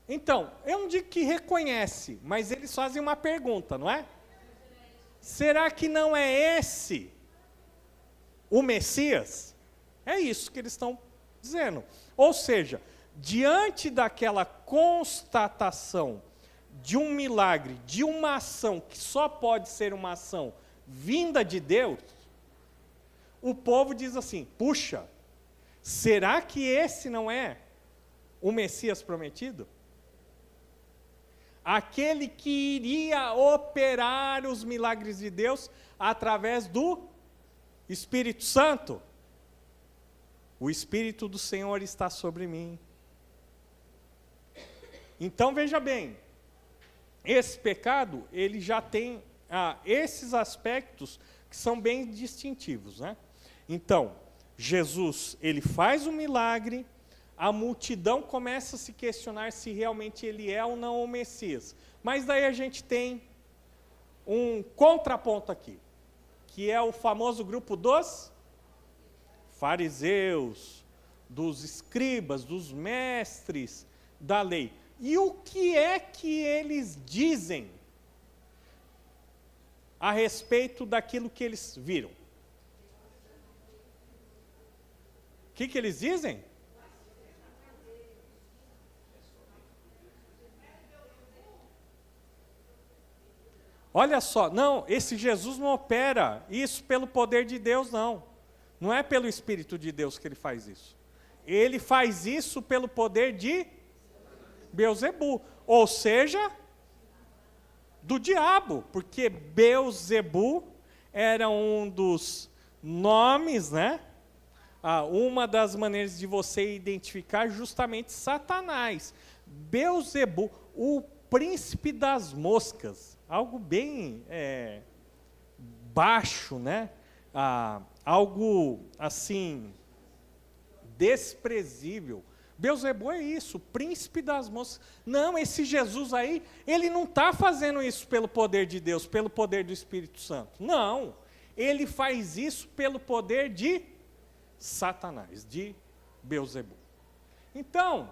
então, eu não digo que reconhece, mas eles fazem uma pergunta, não é? Será que não é esse o Messias? É isso que eles estão dizendo. Ou seja, diante daquela constatação de um milagre, de uma ação que só pode ser uma ação vinda de Deus, o povo diz assim, puxa, será que esse não é o Messias prometido? Aquele que iria operar os milagres de Deus através do Espírito Santo. O Espírito do Senhor está sobre mim. Então, veja bem, esse pecado, ele já tem esses aspectos que são bem distintivos, né? Então, Jesus, ele faz um milagre, a multidão começa a se questionar se realmente ele é ou não o Messias. Mas daí a gente tem um contraponto aqui, que é o famoso grupo dos fariseus, dos escribas, dos mestres da lei. E o que é que eles dizem a respeito daquilo que eles viram? O que eles dizem? Olha só, não, esse Jesus não opera isso pelo poder de Deus, não. Não é pelo Espírito de Deus que ele faz isso. Ele faz isso pelo poder de Beelzebu, ou seja, do diabo, porque Beelzebu era um dos nomes, né? Uma das maneiras de você identificar justamente Satanás. Beelzebu, o príncipe das moscas, algo bem baixo, né? Algo assim desprezível. Beelzebu é isso, o príncipe das moscas. Não, esse Jesus aí, ele não está fazendo isso pelo poder de Deus, pelo poder do Espírito Santo. Não, ele faz isso pelo poder de Satanás, de Beelzebu. Então,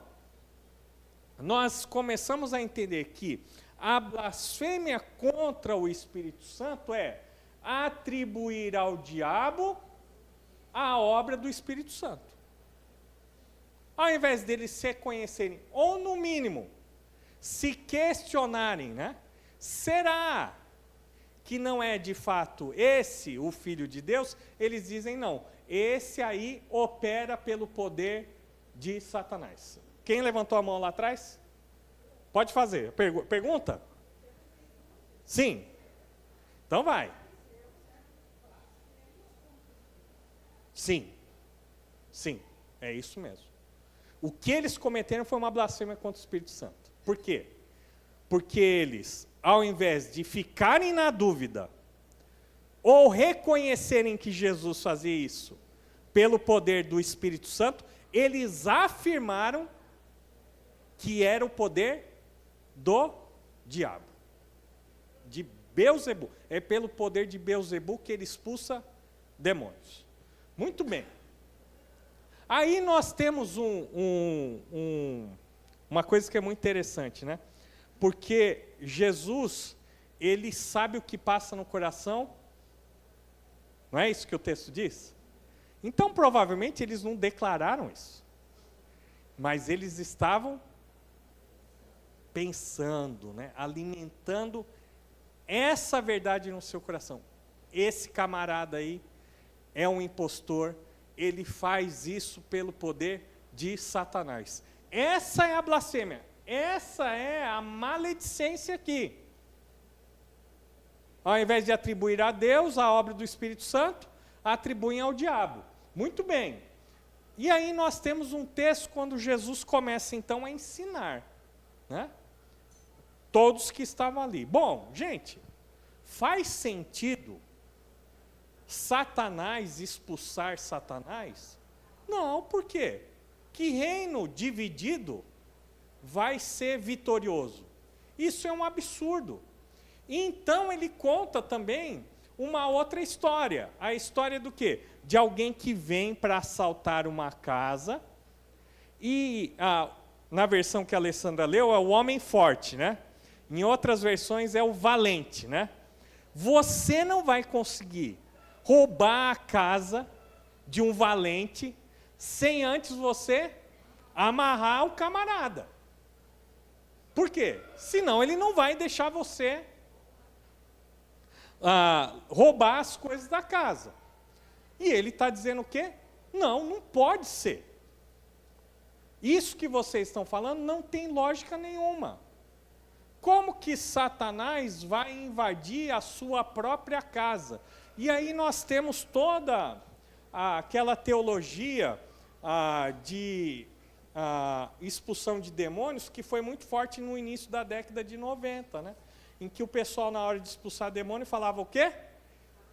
nós começamos a entender que a blasfêmia contra o Espírito Santo é atribuir ao diabo a obra do Espírito Santo. Ao invés deles se reconhecerem, ou no mínimo, se questionarem, né? Será que não é de fato esse o Filho de Deus? Eles dizem não, esse aí opera pelo poder de Satanás. Quem levantou a mão lá atrás? Pode fazer. Pergunta? Sim. Então vai. Sim. Sim, é isso mesmo. O que eles cometeram foi uma blasfêmia contra o Espírito Santo. Por quê? Porque eles, ao invés de ficarem na dúvida, ou reconhecerem que Jesus fazia isso pelo poder do Espírito Santo, eles afirmaram que era o poder do diabo, de Beelzebu. É pelo poder de Beelzebu que ele expulsa demônios. Muito bem. Aí nós temos uma coisa que é muito interessante, né? Porque Jesus, ele sabe o que passa no coração. Não é isso que o texto diz? Então, provavelmente, eles não declararam isso. Mas eles estavam pensando, né? Alimentando essa verdade no seu coração. Esse camarada aí é um impostor, ele faz isso pelo poder de Satanás. Essa é a blasfêmia, essa é a maledicência aqui. Ao invés de atribuir a Deus a obra do Espírito Santo, atribuem ao diabo. Muito bem. E aí nós temos um texto quando Jesus começa então a ensinar, né? Todos que estavam ali. Bom, gente, faz sentido Satanás expulsar Satanás? Não, por quê? Que reino dividido vai ser vitorioso? Isso é um absurdo. Então ele conta também uma outra história. A história do quê? De alguém que vem para assaltar uma casa e, na versão que a Alessandra leu, é o homem forte, né? Em outras versões é o valente, né? Você não vai conseguir roubar a casa de um valente sem antes você amarrar o camarada. Por quê? Senão ele não vai deixar você roubar as coisas da casa. E ele está dizendo o quê? Não, não pode ser. Isso que vocês estão falando não tem lógica nenhuma. Como que Satanás vai invadir a sua própria casa? E aí nós temos toda aquela teologia de expulsão de demônios que foi muito forte no início da década de 90, né? Em que o pessoal, na hora de expulsar demônio, falava o quê?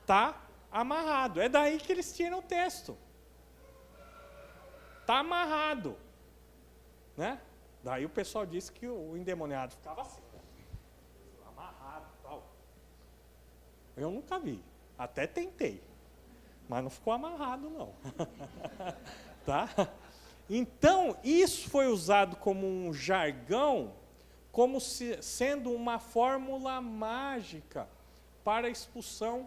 Está amarrado. É daí que eles tiram o texto. Está amarrado. Né? Daí o pessoal disse que o endemoniado ficava assim, né? Amarrado e tal. Eu nunca vi. Até tentei. Mas não ficou amarrado, não. Tá? Então, isso foi usado como um jargão, como sendo uma fórmula mágica para a expulsão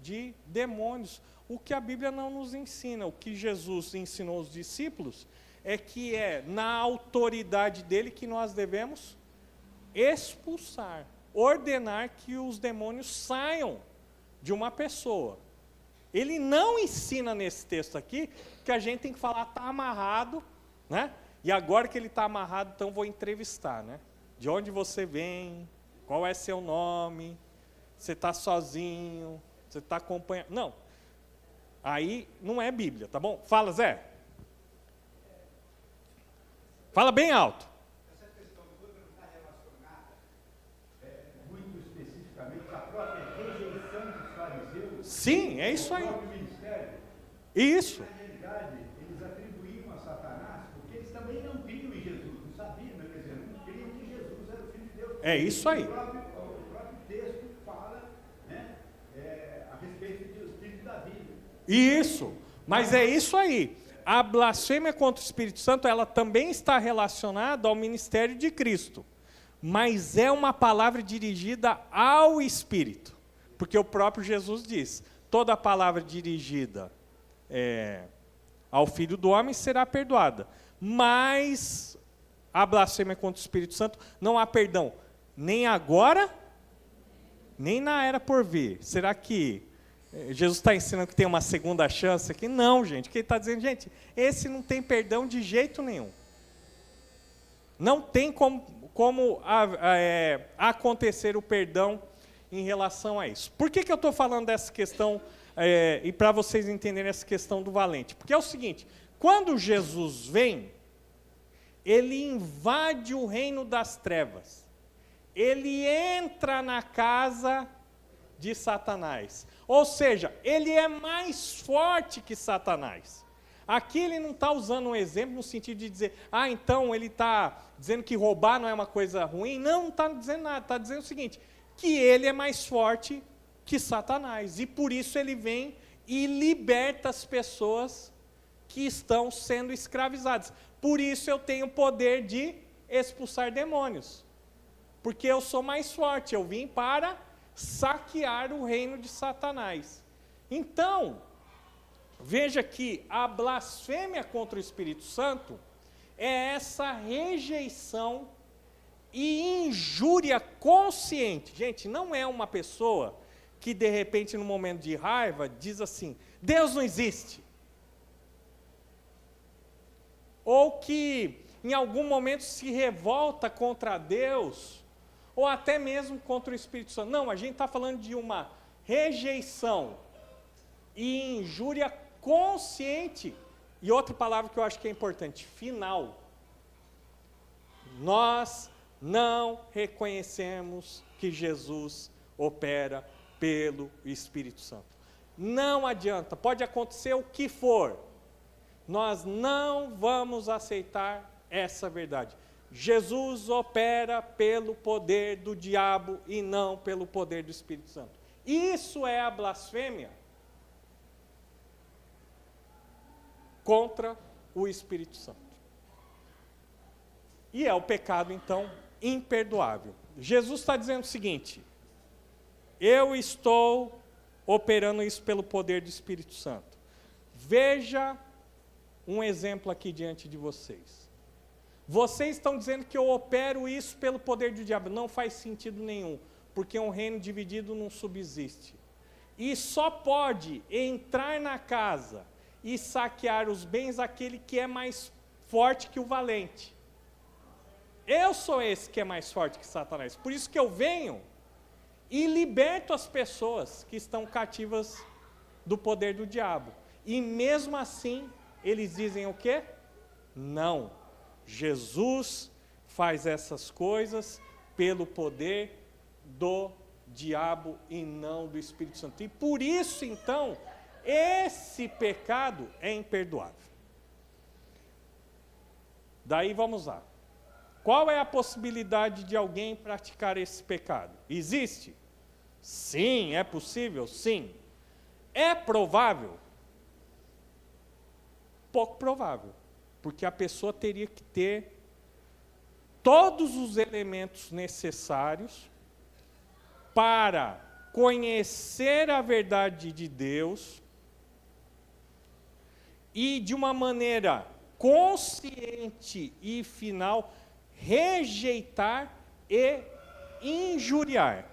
de demônios. O que a Bíblia não nos ensina, o que Jesus ensinou aos discípulos, é que é na autoridade dele que nós devemos expulsar, ordenar que os demônios saiam de uma pessoa. Ele não ensina nesse texto aqui que a gente tem que falar, está amarrado, né? E agora que ele está amarrado, então vou entrevistar, né? De onde você vem, qual é seu nome, você está sozinho, você está acompanhando. Não, aí não é Bíblia, tá bom? Fala, Zé. Fala bem alto. Essa questão toda não está relacionada muito especificamente à própria rejeição dos fariseus? Sim, é isso aí. O próprio ministério. Isso. Na realidade, eles atribuíam a Satanás, porque eles também não criam em Jesus, não sabiam, né? Quer dizer, não criam que Jesus era o Filho de Deus. É isso aí. O próprio texto fala, né, a respeito do Espírito da vida. Isso, mas é isso aí. A blasfêmia contra o Espírito Santo, ela também está relacionada ao ministério de Cristo, mas é uma palavra dirigida ao Espírito. Porque o próprio Jesus diz, toda palavra dirigida ao Filho do Homem será perdoada. Mas a blasfêmia contra o Espírito Santo não há perdão, nem agora, nem na era por vir. Será que Jesus está ensinando que tem uma segunda chance aqui? Não, gente. O que ele está dizendo? Gente, esse não tem perdão de jeito nenhum. Não tem como acontecer o perdão em relação a isso. Por que eu estou falando dessa questão, e para vocês entenderem essa questão do valente? Porque é o seguinte, quando Jesus vem, ele invade o reino das trevas. Ele entra na casa de Satanás. Ou seja, ele é mais forte que Satanás. Aqui ele não está usando um exemplo no sentido de dizer, então ele está dizendo que roubar não é uma coisa ruim. Não está dizendo nada, está dizendo o seguinte, que ele é mais forte que Satanás. E por isso ele vem e liberta as pessoas que estão sendo escravizadas. Por isso eu tenho o poder de expulsar demônios. Porque eu sou mais forte, eu vim para saquear o reino de Satanás. Então, veja que a blasfêmia contra o Espírito Santo é essa rejeição e injúria consciente. Gente, não é uma pessoa que de repente no momento de raiva diz assim, Deus não existe. Ou que em algum momento se revolta contra Deus, ou até mesmo contra o Espírito Santo. Não, a gente está falando de uma rejeição e injúria consciente. E outra palavra que eu acho que é importante, final. Nós não reconhecemos que Jesus opera pelo Espírito Santo. Não adianta, pode acontecer o que for. Nós não vamos aceitar essa verdade. Jesus opera pelo poder do diabo e não pelo poder do Espírito Santo. Isso é a blasfêmia contra o Espírito Santo. E é o pecado, então, imperdoável. Jesus está dizendo o seguinte, eu estou operando isso pelo poder do Espírito Santo. Veja um exemplo aqui diante de vocês. Vocês estão dizendo que eu opero isso pelo poder do diabo. Não faz sentido nenhum, porque um reino dividido não subsiste. E só pode entrar na casa e saquear os bens aquele que é mais forte que o valente. Eu sou esse que é mais forte que Satanás. Por isso que eu venho e liberto as pessoas que estão cativas do poder do diabo. E mesmo assim, eles dizem o quê? Não. Jesus faz essas coisas pelo poder do diabo e não do Espírito Santo. E por isso, então, esse pecado é imperdoável. Daí vamos lá. Qual é a possibilidade de alguém praticar esse pecado? Existe? Sim. É possível? Sim. É provável? Pouco provável. Porque a pessoa teria que ter todos os elementos necessários para conhecer a verdade de Deus e, de uma maneira consciente e final, rejeitar e injuriar.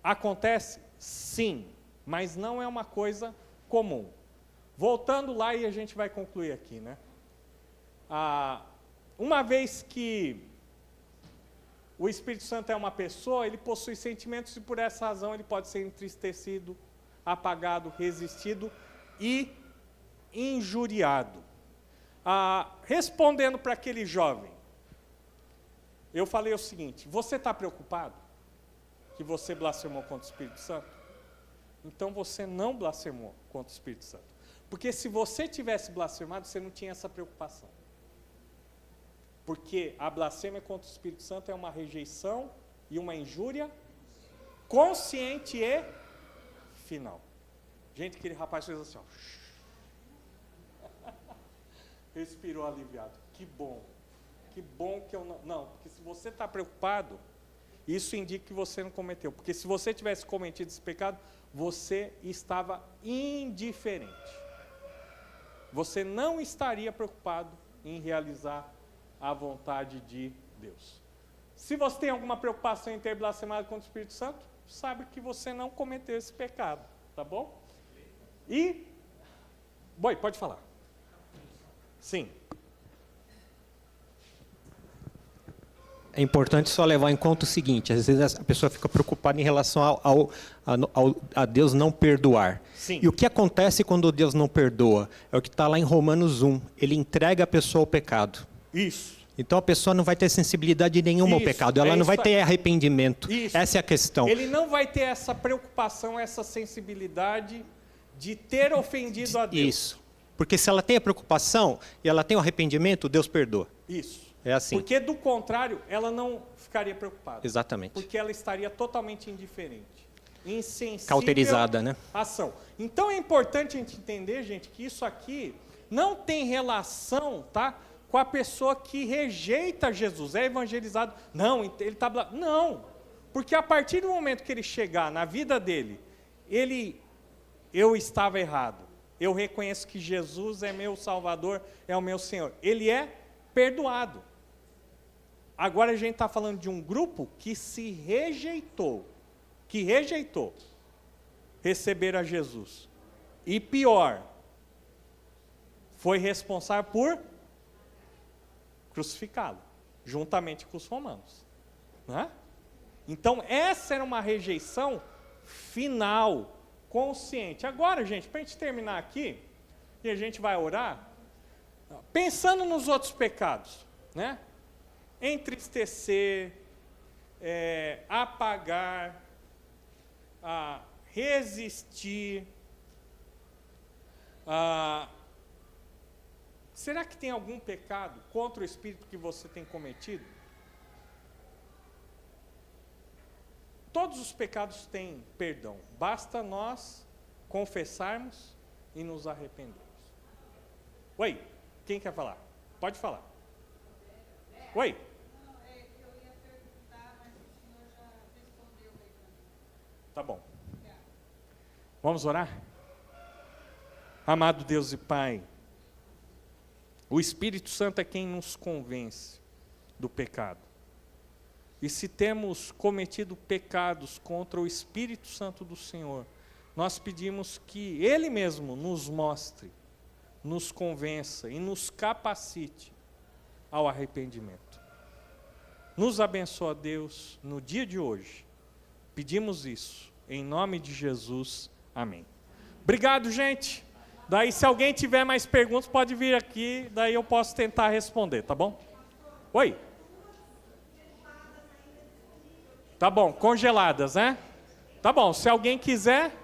Acontece? Sim, mas não é uma coisa comum. Voltando lá e a gente vai concluir aqui, né? Uma vez que o Espírito Santo é uma pessoa, ele possui sentimentos e por essa razão ele pode ser entristecido, apagado, resistido e injuriado. Respondendo para aquele jovem, eu falei o seguinte, você está preocupado que você blasfemou contra o Espírito Santo? Então você não blasfemou contra o Espírito Santo. Porque se você tivesse blasfemado, você não tinha essa preocupação. Porque a blasfêmia contra o Espírito Santo é uma rejeição e uma injúria consciente e final. Gente, aquele rapaz fez assim, ó. Respirou aliviado. Que bom. Que bom que eu não... Não, porque se você está preocupado, isso indica que você não cometeu. Porque se você tivesse cometido esse pecado, você estava indiferente. Você não estaria preocupado em realizar a vontade de Deus. Se você tem alguma preocupação em ter blasfemado contra o Espírito Santo, sabe que você não cometeu esse pecado, tá bom? E... Boi, pode falar. Sim. É importante só levar em conta o seguinte, às vezes a pessoa fica preocupada em relação a Deus não perdoar. Sim. E o que acontece quando Deus não perdoa? É o que está lá em Romanos 1, ele entrega a pessoa ao pecado. Isso. Então a pessoa não vai ter sensibilidade nenhuma ao pecado, ela não vai ter arrependimento. Isso. Essa é a questão. Ele não vai ter essa preocupação, essa sensibilidade de ter ofendido a Deus. Isso. Porque se ela tem a preocupação e ela tem o arrependimento, Deus perdoa. Isso. É assim. Porque do contrário, ela não ficaria preocupada. Exatamente. Porque ela estaria totalmente indiferente. Insensível Cauterizada, né? à ação. Então é importante a gente entender, gente, que isso aqui não tem relação, tá, com a pessoa que rejeita Jesus, é evangelizado. Não, ele está... Não. Porque a partir do momento que ele chegar na vida dele, eu estava errado. Eu reconheço que Jesus é meu Salvador, é o meu Senhor. Ele é perdoado. Agora a gente está falando de um grupo que rejeitou receber a Jesus. E pior, foi responsável por crucificá-lo, juntamente com os romanos. Né? Então, essa era uma rejeição final, consciente. Agora, gente, para a gente terminar aqui, e a gente vai orar, pensando nos outros pecados, né? Entristecer, apagar, resistir. Será que tem algum pecado contra o Espírito que você tem cometido? Todos os pecados têm perdão. Basta nós confessarmos e nos arrependermos. Oi, quem quer falar? Pode falar. Oi. Tá bom. Vamos orar? Amado Deus e Pai, o Espírito Santo é quem nos convence do pecado. E se temos cometido pecados contra o Espírito Santo do Senhor, nós pedimos que Ele mesmo nos mostre, nos convença e nos capacite ao arrependimento. Nos abençoa, Deus, no dia de hoje. Pedimos isso, em nome de Jesus. Amém. Obrigado, gente. Daí, se alguém tiver mais perguntas, pode vir aqui, daí eu posso tentar responder, tá bom? Oi? Tá bom, congeladas, né? Tá bom, se alguém quiser...